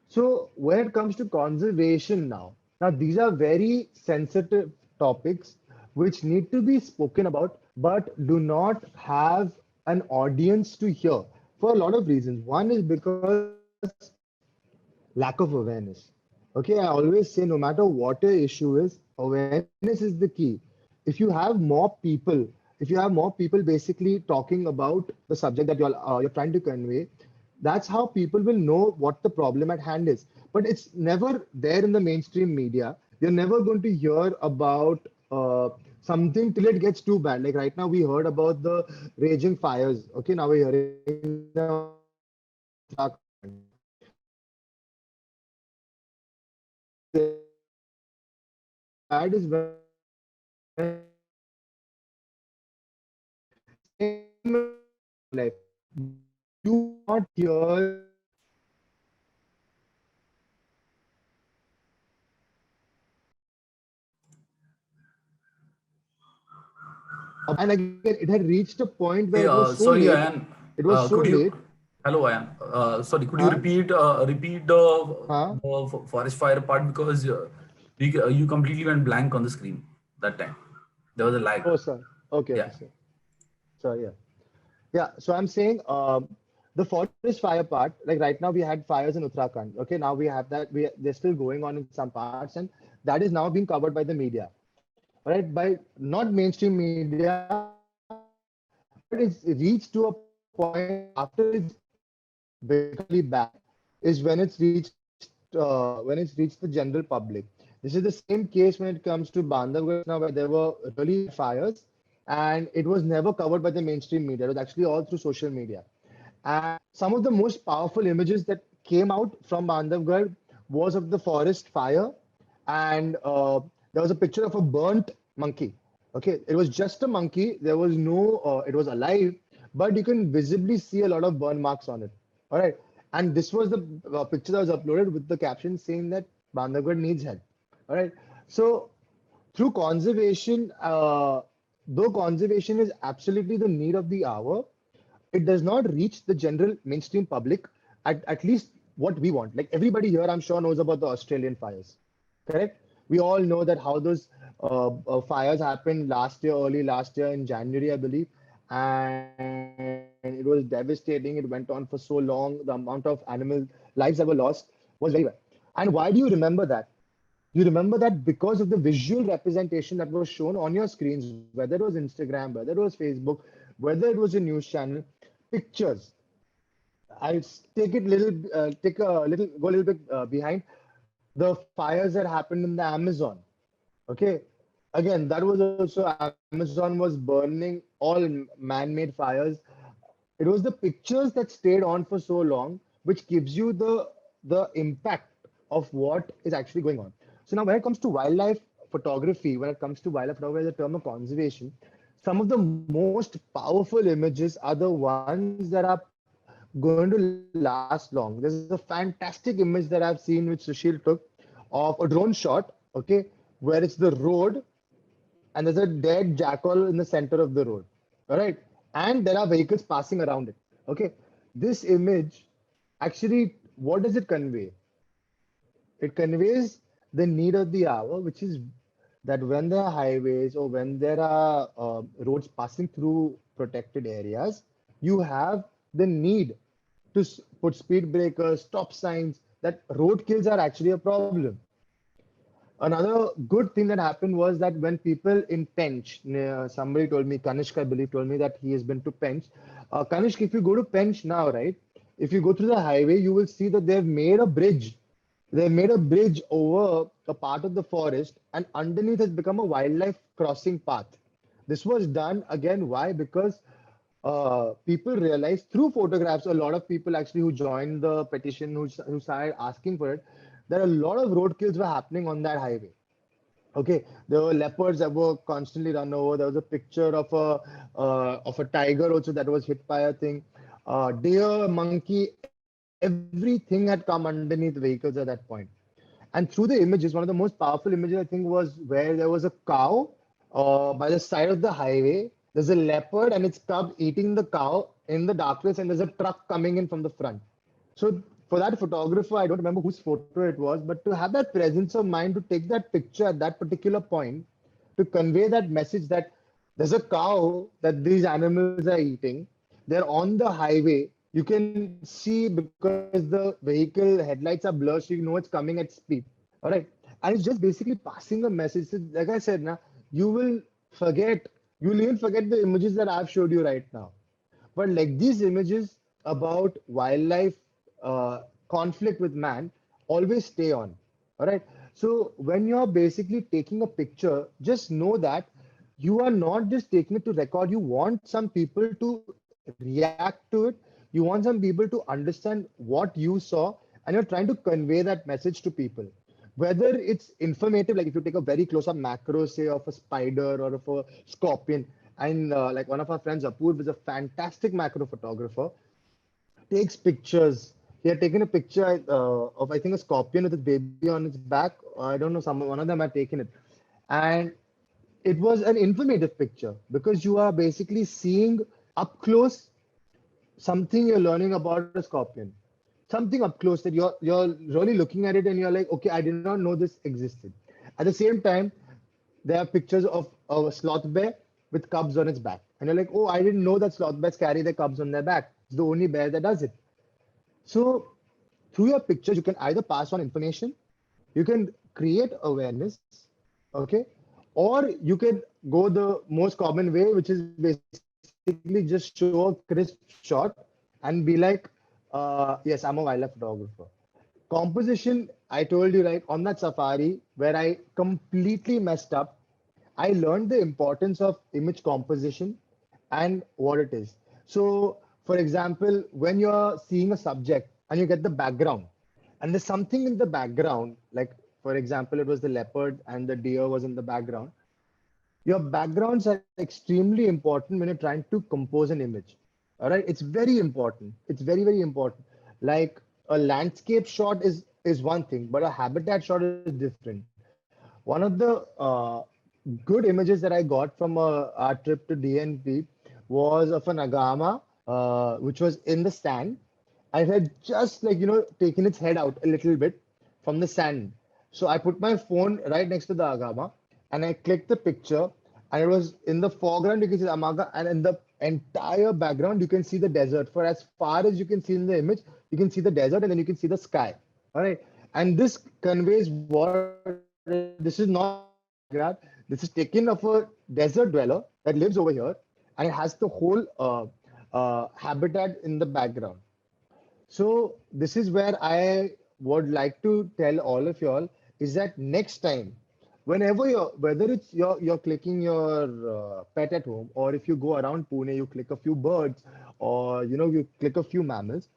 So when it comes to conservation now these are very sensitive topics which need to be spoken about, but do not have an audience to hear for a lot of reasons. One is because lack of awareness. Okay, I always say no matter what your issue is, awareness is the key. If you have more people, if you have more people basically talking about the subject that you're trying to convey, that's how people will know what the problem at hand is. But it's never there in the mainstream media. You're never going to hear about something till it gets too bad. Like right now, we heard about the raging fires. Okay, now we're hearing them on Uttarakhand. Bad is when it gets too bad is when it starts affecting your daily life. Same with wildlife. You will not hear and again it had reached a point where Hey, it was so sorry, late. Ayan. It was so Could you? late. Hello, Ayan. Sorry, could you Huh? repeat Huh? the forest fire part because you completely went blank on the screen that time. There was a lag. Oh, sir. Okay, okay, Yeah. sir. So yeah. Yeah, so I'm saying the forest fire part, like right now we had fires in Uttarakhand. Okay, now we have that they're still going on in some parts, and that is now being covered by the media. All right, by not mainstream media, but it's reached to a point where after it's become really bad is when it's reached the general public. This is the same case when it comes to Bandhavgarh just now, where there were really bad fires, and it was never covered by the mainstream media. It was actually all through social media. And some of the most powerful images that came out from Bandhavgarh was of the forest fire, and there was a picture of a burnt monkey. Okay, it was just a monkey. There was no, it was alive, but you can visibly see a lot of burn marks on it. All right, and this was the picture that was uploaded with the caption saying that Bandhavgarh needs help. All right, so through conservation, though conservation is absolutely the need of the hour, it does not reach the general mainstream public at least what we want. Like everybody here, I'm sure, knows about the Australian fires. Correct? We all know that how those fires happened last year, early last year in January, I believe, and it was devastating. It went on for so long. The amount of animal lives that were lost was very bad. And why do you remember that? You remember that because of the visual representation that was shown on your screens, whether it was Instagram, whether it was Facebook, whether it was a news channel, pictures. I'll take it little, take a little, go a little bit behind the fires that happened in the Amazon. Okay, again, that was also Amazon was burning all man-made fires. It was the pictures that stayed on for so long, which gives you the impact of what is actually going on. So now, when it comes to wildlife photography, when it comes to wildlife photography as a term of conservation, some of the most powerful images are the ones that are going to last long. There's a fantastic image that I've seen which Sushil took of a drone shot, okay, where it's the road and there's a dead jackal in the center of the road. All right. And there are vehicles passing around it. Okay. This image actually, what does it convey? It conveys the need of the hour, which is that when there are highways or when there are roads passing through protected areas, you have the need to put speed breakers, stop signs, that road kills are actually a problem. Another good thing that happened was that when people in Pench, somebody told me, Kanishk, I believe, told me that he has been to Pench. Kanishk, if you go to Pench now, right, if you go through the highway, you will see that they've made a bridge. They made a bridge over a part of the forest, and underneath has become a wildlife crossing path. This was done again. Why? Because people realized through photographs, a lot of people actually who joined the petition, who started asking for it, that a lot of roadkills were happening on that highway. Okay, there were leopards that were constantly run over. There was a picture of a tiger also that was hit by a thing. Deer, monkey, everything had come underneath vehicles at that point. And through the images, one of the most powerful images I think was where there was a cow by the side of the highway. There's a leopard and its cub eating the cow in the darkness, and there's a truck coming in from the front. So for that photographer, I don't remember whose photo it was, but to have that presence of mind to take that picture at that particular point to convey that message that there's a cow that these animals are eating. They're on the highway. You can see because the vehicle headlights are blurred, so you know it's coming at speed. All right. And it's just basically passing a message. So like I said, now you will forget, you'll even forget the images that I've showed you right now. But like these images about wildlife conflict with man always stay on. All right. So when you're basically taking a picture, just know that you are not just taking it to record. You want some people to react to it. You want some people to understand what you saw, and you're trying to convey that message to people. Whether it's informative, like if you take a very close up macro, say of a spider or of a scorpion, and like one of our friends, Apoorv, is a fantastic macro photographer, takes pictures. He had taken a picture of, I think, a scorpion with its baby on its back. I don't know, someone, one of them had taken it. And it was an informative picture because you are basically seeing up close something you're learning about a scorpion, something up close that you're really looking at it and you're like, okay, I did not know this existed. At the same time, there are pictures of a sloth bear with cubs on its back, and you're like, oh, I didn't know that sloth bears carry their cubs on their back. It's the only bear that does it. So through your pictures, you can either pass on information, you can create awareness, okay, or you can go the most common way, which is basically just show a crisp shot and be like, yes, I'm a wildlife photographer. Composition, I told you, right, on that safari where I completely messed up, I learned the importance of image composition and what it is. So, for example, when you're seeing a subject and you get the background, and there's something in the background, like for example, it was the leopard and the deer was in the background. Your backgrounds are extremely important when you're trying to compose an image. All right, it's very important. It's very, very important. Like a landscape shot is one thing, but a habitat shot is different. One of the good images that I got from our trip to DNP was of an agama, which was in the sand. I had just like taken its head out a little bit from the sand. So I put my phone right next to the agama and I clicked the picture, and it was in the foreground you can see the amaga, and in the entire background you can see the desert. For as far as you can see in the image, you can see the desert and then you can see the sky. All right. And this conveys what it is. This is not a photograph. This is taken of a desert dweller that lives over here, and it has the whole habitat in the background. So this is where I would like to tell all of y'all is that next time, whenever whether it's you're clicking your pet at home, or if you go around Pune, you click a few birds, or you click a few mammals.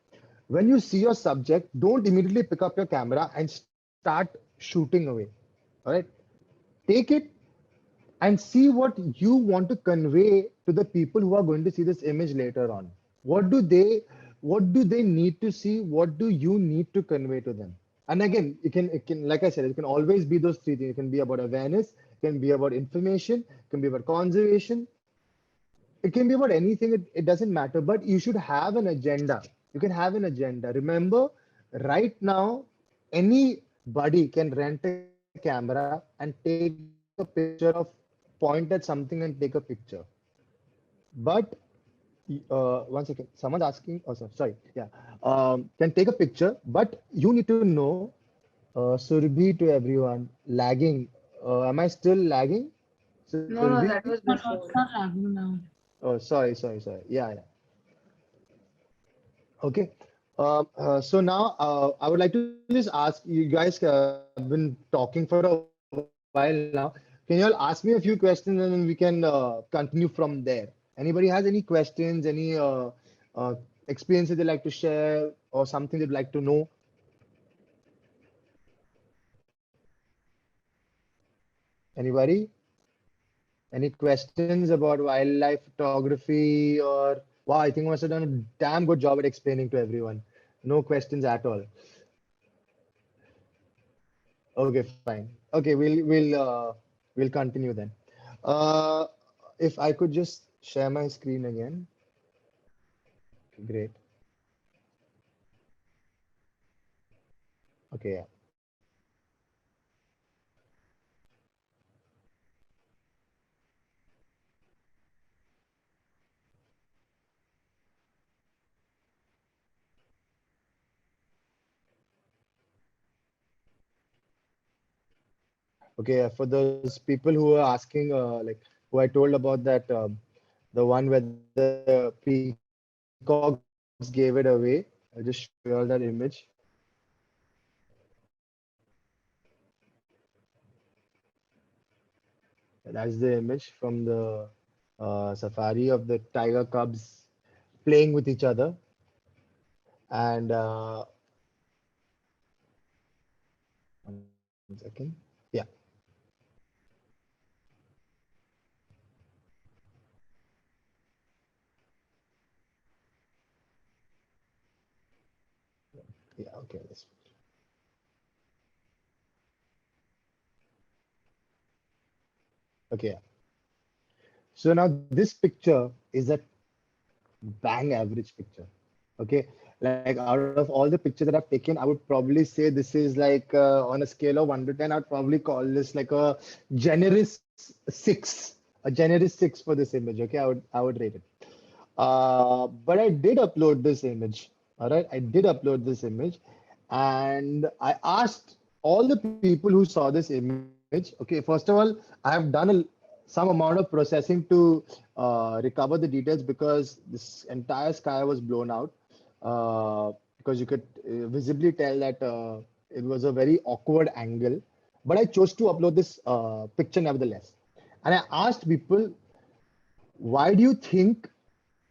When you see your subject, don't immediately pick up your camera and start shooting away. All right, take it and see what you want to convey to the people who are going to see this image later on. What do they need to see? What do you need to convey to them? And again, it can like I said, it can always be those three things. It can be about awareness, it can be about information, it can be about conservation, it can be about anything. It doesn't matter, but you should have an agenda. You can have an agenda. Remember, right now, anybody can rent a camera and take a picture of, point at something and take a picture. But one second, someone's asking. Oh, sorry. Yeah, can take a picture, but you need to know. Surabhi to everyone, lagging. Am I still lagging, No, Surabhi? no, that was No, no, before. it's not lagging now. Oh, sorry. Yeah, yeah. Okay. So now I would like to just ask you guys have been talking for a while now. Can you all ask me a few questions and then we can continue from there? Anybody has any questions, any experiences they'd like to share, or something they'd like to know? Anybody? Any questions about wildlife photography or wow, I think I must have done a damn good job at explaining to everyone. No questions at all. Okay, fine. Okay, we'll continue then. Uh, if I could just share my screen again. Great. Okay, yeah. Okay, for those people who are asking, like who I told about that, the one where the peacocks gave it away. I'll just show you all that image. That's the image from the safari of the tiger cubs playing with each other. And one second. Yeah. Yeah. Okay. Okay. Yeah. So now this picture is a bang average picture. Okay. Like out of all the pictures that I've taken, I would probably say this is like on a scale of 1 to 10, I'd probably call this like a generous six, a generous six for this image. Okay. I would rate it. But I did upload this image. All right, I did upload this image, and I asked all the people who saw this image. Okay, first of all, I have done some amount of processing to recover the details because this entire sky was blown out. Because you could visibly tell that it was a very awkward angle. But I chose to upload this picture nevertheless. And I asked people, why do you think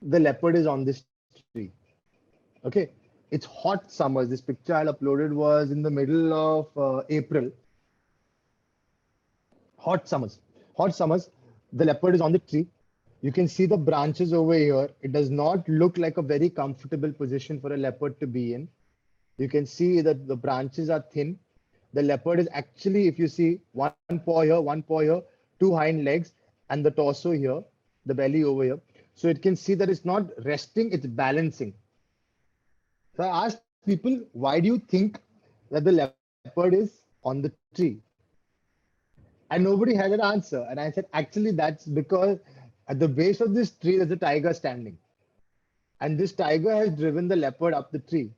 the leopard is on this tree? Okay, it's hot summers. This picture I uploaded was in the middle of April. Hot summers. Hot summers. The leopard is on the tree. You can see the branches over here. It does not look like a very comfortable position for a leopard to be in. You can see that the branches are thin. The leopard is actually, if you see, one paw here, two hind legs, and the torso here, the belly over here. So it can see that it's not resting, it's balancing. So I asked people, why do you think that the leopard is on the tree? And nobody had an answer. And I said, actually, that's because at the base of this tree, there's a tiger standing. And this tiger has driven the leopard up the tree.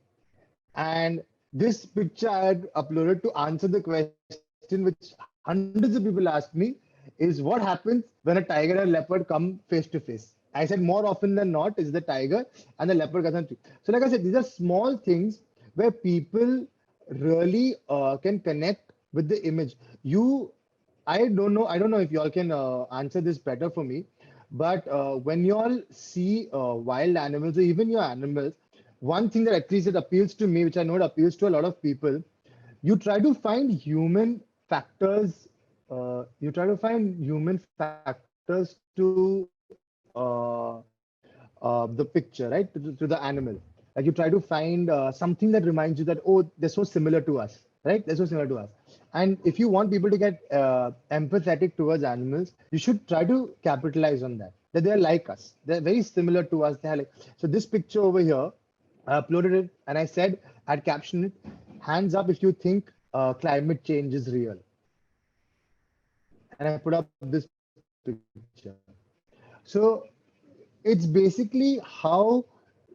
And this picture I had uploaded to answer the question which hundreds of people asked me is what happens when a tiger and leopard come face to face? I said more often than not is the tiger and the leopard comes on tree. So like I said, these are small things where people really can connect with the image. I don't know if y'all can answer this better for me, but when y'all see wild animals or even your animals, one thing that at least it appeals to me, which I know it appeals to a lot of people, you try to find human factors. You try to find human factors to the picture, right? To the animal. Like you try to find something that reminds you that, oh, they're so similar to us, right? They're so similar to us. And if you want people to get empathetic towards animals, you should try to capitalize on that. That they're like us. They're very similar to us. They're like, so this picture over here, I uploaded it and I said, I'd captioned it, hands up if you think climate change is real. And I put up this picture. So it's basically how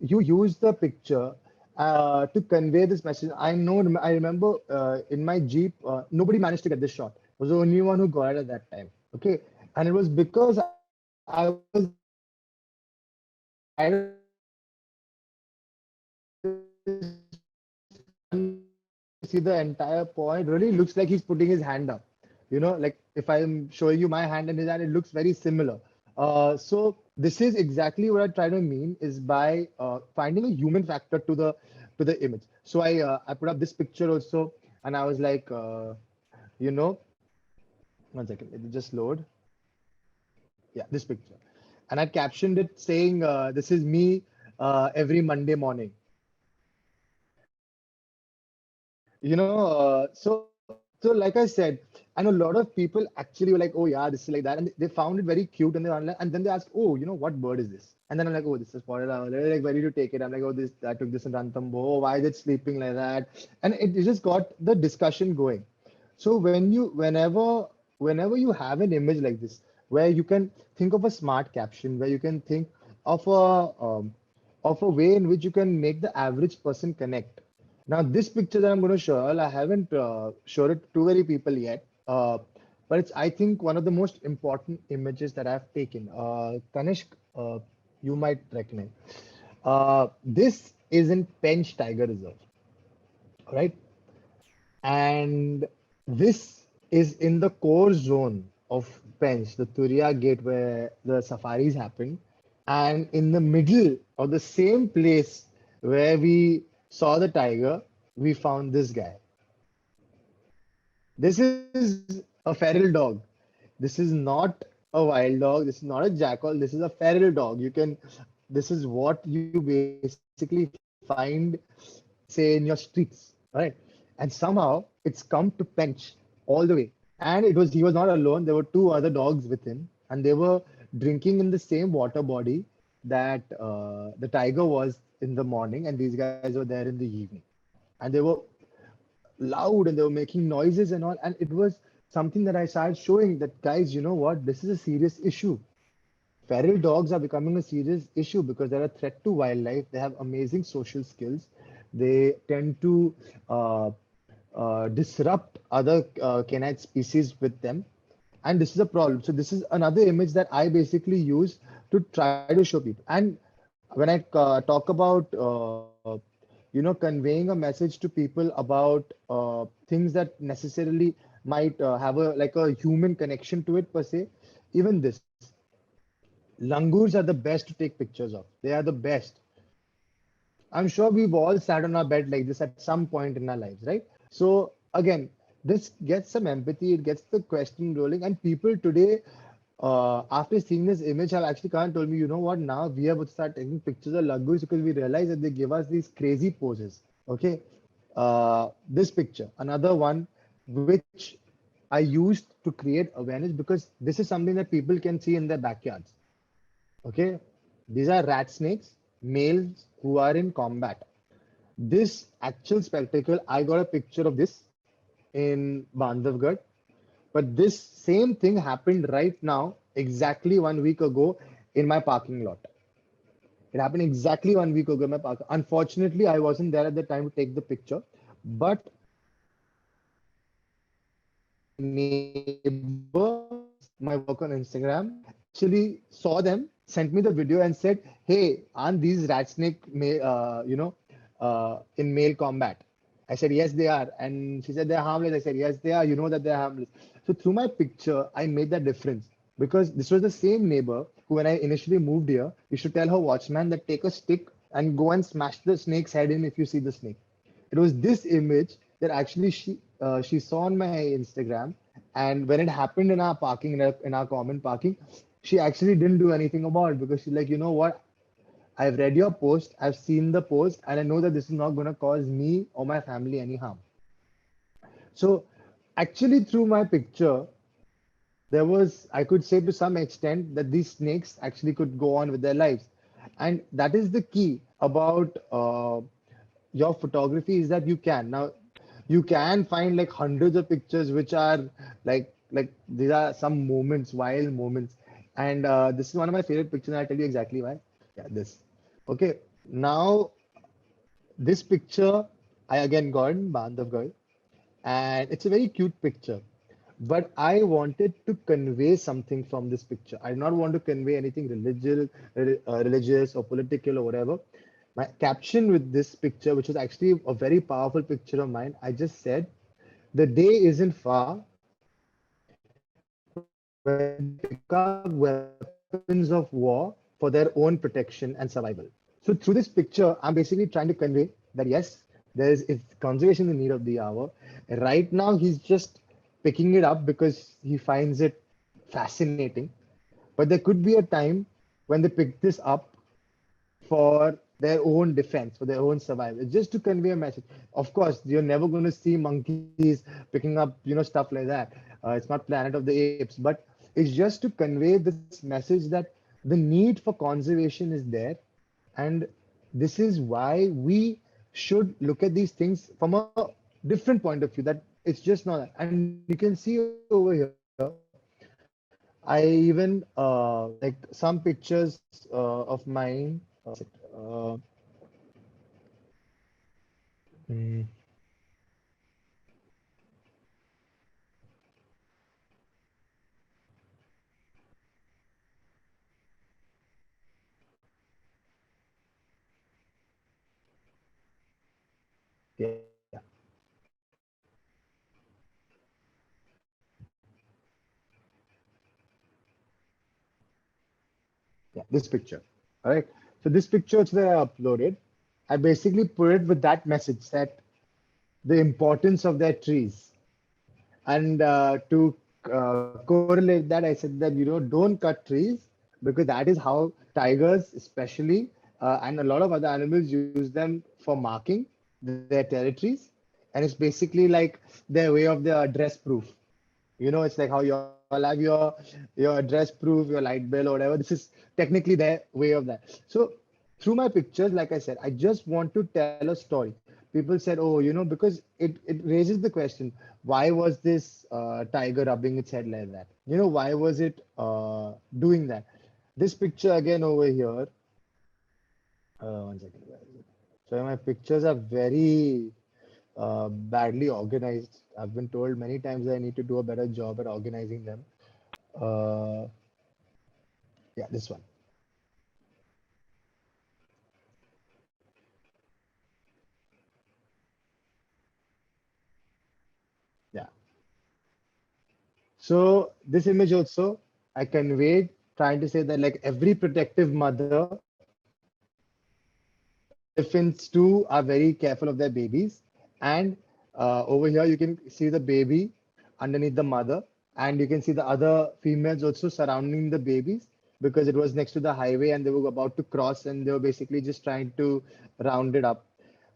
you use the picture to convey this message. I remember in my Jeep, nobody managed to get this shot. I was the only one who got it at that time. Okay. And it was because I was trying to see the entire point. Really looks like he's putting his hand up. Like if I'm showing you my hand and his hand, it looks very similar. So this is exactly what I try to mean is by finding a human factor to the image. So I put up this picture also, and I was like, you know, one second, it will just load. Yeah, this picture, and I captioned it saying, "This is me every Monday morning." So like I said, and a lot of people actually were like, oh yeah, this is like that, and they found it very cute, and they online, and then they asked, oh, what bird is this? And then I'm like, oh, this is spotted owl. They're like, ready to take it. I'm like, oh, this I took this in Ranthambore. Oh, why is it sleeping like that? And it just got the discussion going. So whenever you have an image like this, where you can think of a smart caption, where you can think of a way in which you can make the average person connect. Now, this picture that I'm going to show, I haven't showed it to very people yet. but it's, I think, one of the most important images that I've taken. Kanishk, you might recognize. This is in Pench Tiger Reserve, right? And this is in the core zone of Pench, the Turia Gate where the safaris happen. And in the middle of the same place where we saw the tiger, we found this guy. This is a feral dog. This is not a wild dog. This is not a jackal. This is a feral dog. You can, this is what you basically find, say, in your streets, right? And somehow it's come to Pench all the way. And he was not alone. There were two other dogs with him, and they were drinking in the same water body that the tiger was in the morning, and these guys were there in the evening. And they were loud and they were making noises and all. And it was something that I started showing that, guys, you know what? This is a serious issue. Feral dogs are becoming a serious issue because they're a threat to wildlife. They have amazing social skills. They tend to disrupt other canine species with them. And this is a problem. So this is another image that I basically use to try to show people. And when I talk about conveying a message to people about things that necessarily might have a like a human connection to it per se, even this, langurs are the best to take pictures of. They are the best. I'm sure we've all sat on our bed like this at some point in our lives, right? So again, this gets some empathy, it gets the question rolling, and people today, after seeing this image, have actually come and told me, you know what, now we have to start taking pictures of langurs because we realize that they give us these crazy poses. Okay. This picture, another one which I used to create awareness because this is something that people can see in their backyards. Okay. These are rat snakes, males who are in combat. This actual spectacle, I got a picture of this in Bandhavgarh, but this same thing happened right now, exactly 1 week ago in my parking lot. It happened exactly 1 week ago in my park. Unfortunately, I wasn't there at the time to take the picture, but my neighbor who sees my work on Instagram actually saw them, sent me the video and said, "Hey, aren't these rat snake, in male combat?" I said, "Yes, they are." And she said, "They're harmless." I said, "Yes, they are. You know that they're harmless." So through my picture, I made that difference because this was the same neighbor who, when I initially moved here, used to tell her watchman that take a stick and go and smash the snake's head in if you see the snake. It was this image that actually she saw on my Instagram, and when it happened in our parking, in our common parking, she actually didn't do anything about it because she's like, you know what? I've read your post, I've seen the post, and I know that this is not going to cause me or my family any harm. So, actually, through my picture, there was, I could say to some extent, that these snakes actually could go on with their lives. And that is the key about your photography is that you can. Now, you can find like hundreds of pictures which are like these are some moments, wild moments. And this is one of my favorite pictures, and I'll tell you exactly why. Yeah, this. Okay, now this picture I again got in Bandhavgarh, and it's a very cute picture. But I wanted to convey something from this picture. I did not want to convey anything religious or political or whatever. My caption with this picture, which was actually a very powerful picture of mine, I just said, "The day isn't far when they pick up weapons of war for their own protection and survival." So through this picture, I'm basically trying to convey that yes, it's conservation the need of the hour. Right now, he's just picking it up because he finds it fascinating. But there could be a time when they pick this up for their own defense, for their own survival. It's just to convey a message. Of course, you're never going to see monkeys picking up, stuff like that. It's not Planet of the Apes, but it's just to convey this message that the need for conservation is there, and this is why we should look at these things from a different point of view. That it's just not that. And you can see over here, I even like some pictures of mine. Hmm. Yeah. Yeah, this picture. All right. So this picture that I uploaded, I basically put it with that message that the importance of their trees. And to correlate that, I said that, don't cut trees because that is how tigers, especially, and a lot of other animals use them for marking their territories. And it's basically like their way of the address proof. It's like how you all have your address proof, your light bill or whatever. This is technically their way of that. So through my pictures, like I said, I just want to tell a story. People said, oh, because it raises the question, why was this tiger rubbing its head like that? Why was it doing that? This picture again over here, one second. Where is it? So my pictures are very badly organized. I've been told many times that I need to do a better job at organizing them. Uh, yeah, this one. Yeah. So this image also I conveyed trying to say that like every protective mother, elephants too are very careful of their babies. And over here you can see the baby underneath the mother, and you can see the other females also surrounding the babies because it was next to the highway and they were about to cross and they were basically just trying to round it up.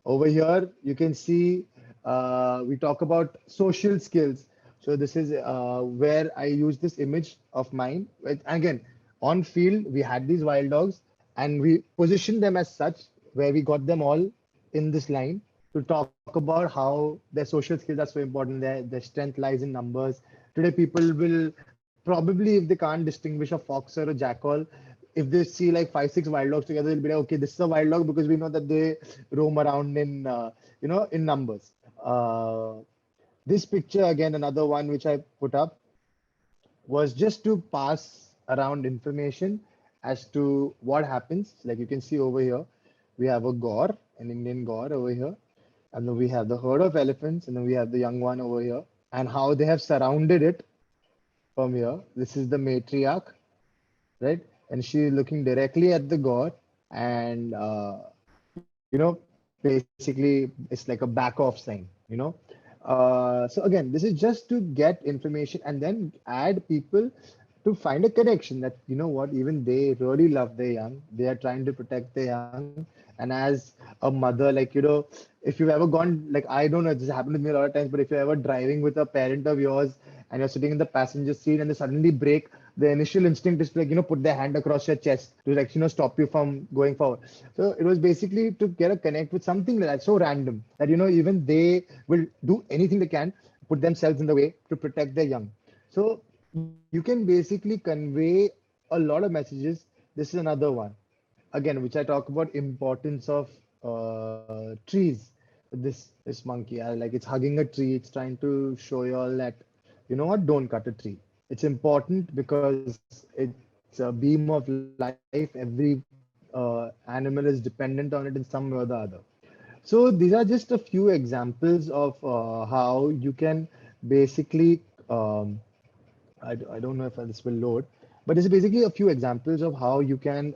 Over here, you can see we talk about social skills. So this is where I use this image of mine. Again, on field, we had these wild dogs and we positioned them as such, where we got them all in this line to talk about how their social skills are so important. Their strength lies in numbers. Today, people will probably, if they can't distinguish a fox or a jackal, if they see like five, six wild dogs together, they'll be like, okay, this is a wild dog because we know that they roam around in, in numbers. This picture, again, another one which I put up was just to pass around information as to what happens. Like you can see over here, we have a gaur, an Indian gaur over here, and then we have the herd of elephants, and then we have the young one over here, and how they have surrounded it from here. This is the matriarch, right? And she is looking directly at the god, and basically it's like a back off sign. So again, this is just to get information and then add people to find a connection that what, even they really love their young, they are trying to protect their young. And as a mother, like if you've ever gone, like I don't know, this happened with me a lot of times, but if you're ever driving with a parent of yours and you're sitting in the passenger seat and they suddenly brake, the initial instinct is to like put their hand across your chest to like stop you from going forward. So it was basically to get a connect with something like that so random that even they will do anything they can, put themselves in the way to protect their young. So you can basically convey a lot of messages. This is another one again, which I talk about importance of trees. This monkey, like it's hugging a tree. It's trying to show you all that what, don't cut a tree. It's important because it's a beam of life. Every animal is dependent on it in some way or the other. So these are just a few examples of how you can basically I don't know if this will load, but this is basically a few examples of how you can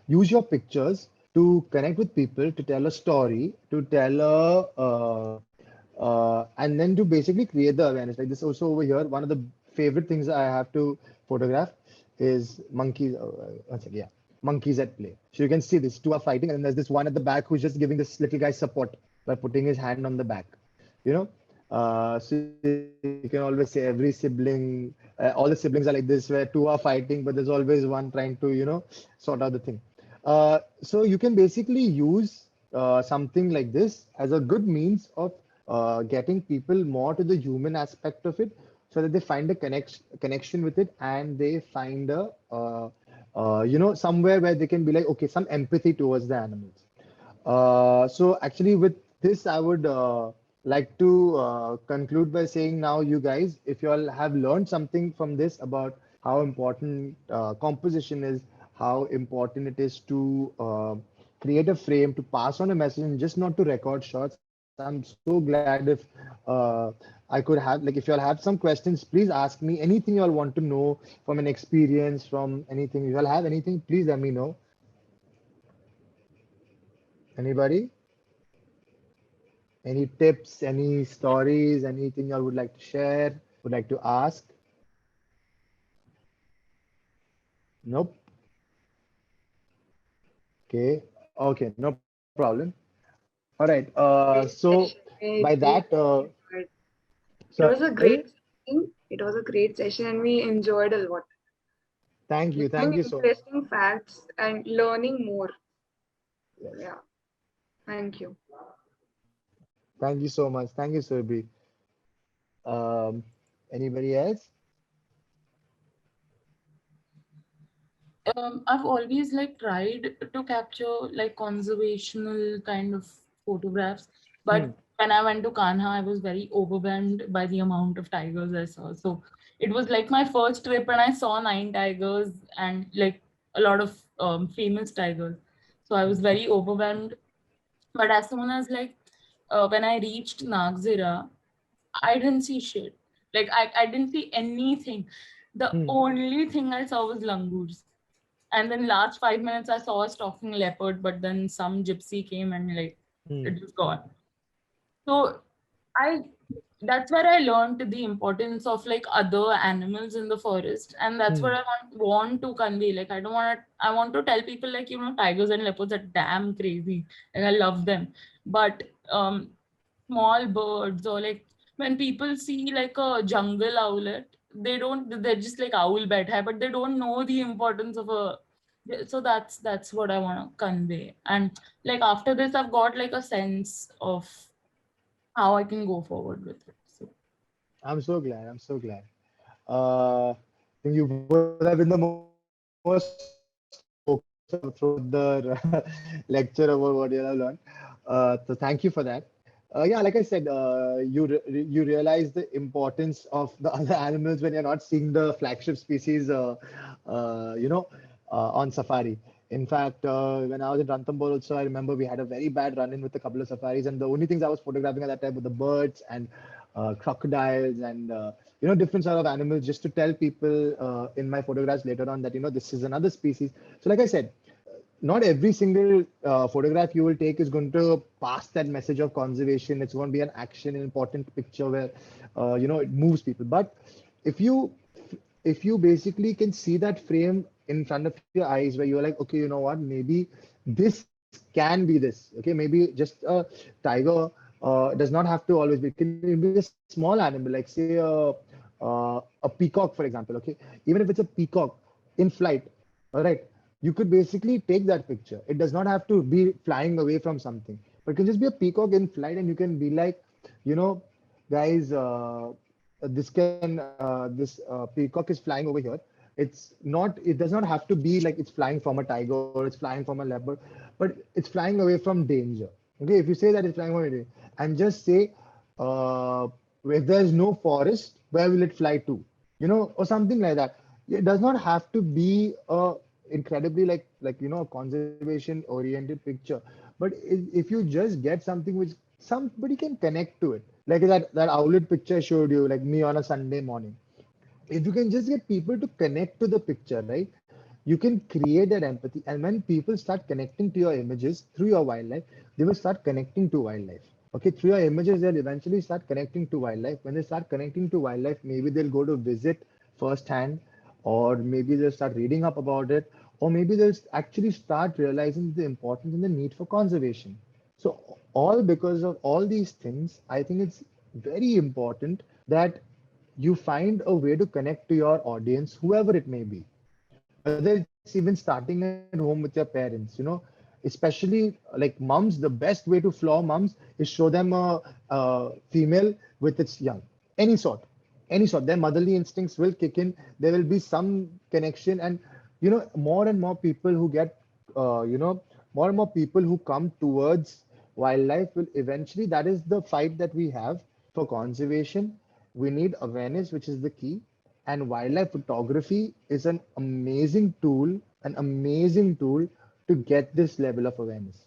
use your pictures to connect with people, to tell a story, to tell and then to basically create the awareness. Like this also over here, one of the favorite things I have to photograph is monkeys. One second, yeah, monkeys at play. So you can see these two are fighting, and then there's this one at the back who's just giving this little guy support by putting his hand on the back. You know, so you can always say every sibling, all the siblings are like this, where two are fighting, but there's always one trying to, sort out the thing. So you can basically use something like this as a good means of getting people more to the human aspect of it, so that they find a connection with it, and they find a somewhere where they can be like, okay, some empathy towards the animals. So actually, with this, I would like to conclude by saying now, you guys, if you all have learned something from this about how important composition is, how important it is to create a frame to pass on a message and just not to record shots, I'm so glad if I could have, like, if you all have some questions, please ask me anything you all want to know from an experience, from anything. If you all have anything, please let me know. Anybody? Any tips, any stories, anything you all would like to share, would like to ask? Nope. Okay. Okay, no problem. All right. Great So session. by that, It was a sorry. great session. It was a great session and we enjoyed a lot. Thank Learning you so much. interesting facts and learning more. Yes. Yeah. Thank you. Thank you so much. Thank you, Surbi. Um, Anybody else? I've always like tried to capture like conservational kind of photographs, Hmm. but when I went to Kanha, I was very overwhelmed by the amount of tigers I saw. So it was like my first trip, and I saw 9 tigers and like a lot of famous tigers. So I was very overwhelmed. But as soon as like when I reached Nagzira, I didn't see shit. Like I didn't see anything. The Hmm. only thing I saw was langurs. And then last 5 minutes, I saw a stalking leopard, but then some gypsy came and like Hmm. it was gone. So I that's where I learned the importance of like other animals in the forest, and that's Hmm. what I want to convey. Like I want to tell people like tigers and leopards are damn crazy, and I love them, but um small birds or like when people see like a jungle owlet, they're just like owl bat hai, but they don't know the importance of a. So that's what I want to convey, and like after this I've got like a sense of how I can go forward with it. So I'm so glad. I'm so glad. I think you would have been the most focused throughout the lecture about what you have learned. So thank you for that. Yeah, like I said, you realize the importance of the other animals when you're not seeing the flagship species, on safari. In fact, when I was in Ranthambore also, I remember we had a very bad run-in with a couple of safaris, and the only things I was photographing at that time were the birds and crocodiles and different sort of animals, just to tell people in my photographs later on that this is another species. So like I said, not every single photograph you will take is going to pass that message of conservation. It's going to be an action, an important picture where it moves people. But if you if you basically can see that frame in front of your eyes where you're like, okay, you know what, maybe this can be this. Okay, maybe just a tiger does not have to always be. It can be a small animal, like say a peacock, for example. Okay, even if it's a peacock in flight, all right, you could basically take that picture. It does not have to be flying away from something, but it can just be a peacock in flight, and you can be like, you know, guys, this peacock is flying over here. It's not. It does not have to be like it's flying from a tiger or it's flying from a leopard, but it's flying away from danger. Okay, if you say that it's flying away, and just say, if there's no forest, where will it fly to? Or something like that. It does not have to be a incredibly a conservation oriented picture, but if you just get something which somebody can connect to it, like that owlet picture I showed you, like me on a Sunday morning. If you can just get people to connect to the picture, right, you can create that empathy. And when people start connecting to your images through your wildlife, they will start connecting to wildlife. Okay, through your images, they'll eventually start connecting to wildlife. When they start connecting to wildlife, maybe they'll go to visit firsthand, or maybe they'll start reading up about it, or maybe they'll actually start realizing the importance and the need for conservation. So, all because of all these things, I think it's very important that you find a way to connect to your audience, whoever it may be, whether it's even starting at home with your parents, especially like mums. The best way to floor mums is show them a female with its young, any sort, their motherly instincts will kick in. There will be some connection, and more and more people who get, more and more people who come towards wildlife will eventually. That is the fight that we have for conservation. We need awareness, which is the key, and wildlife photography is an amazing tool to get this level of awareness.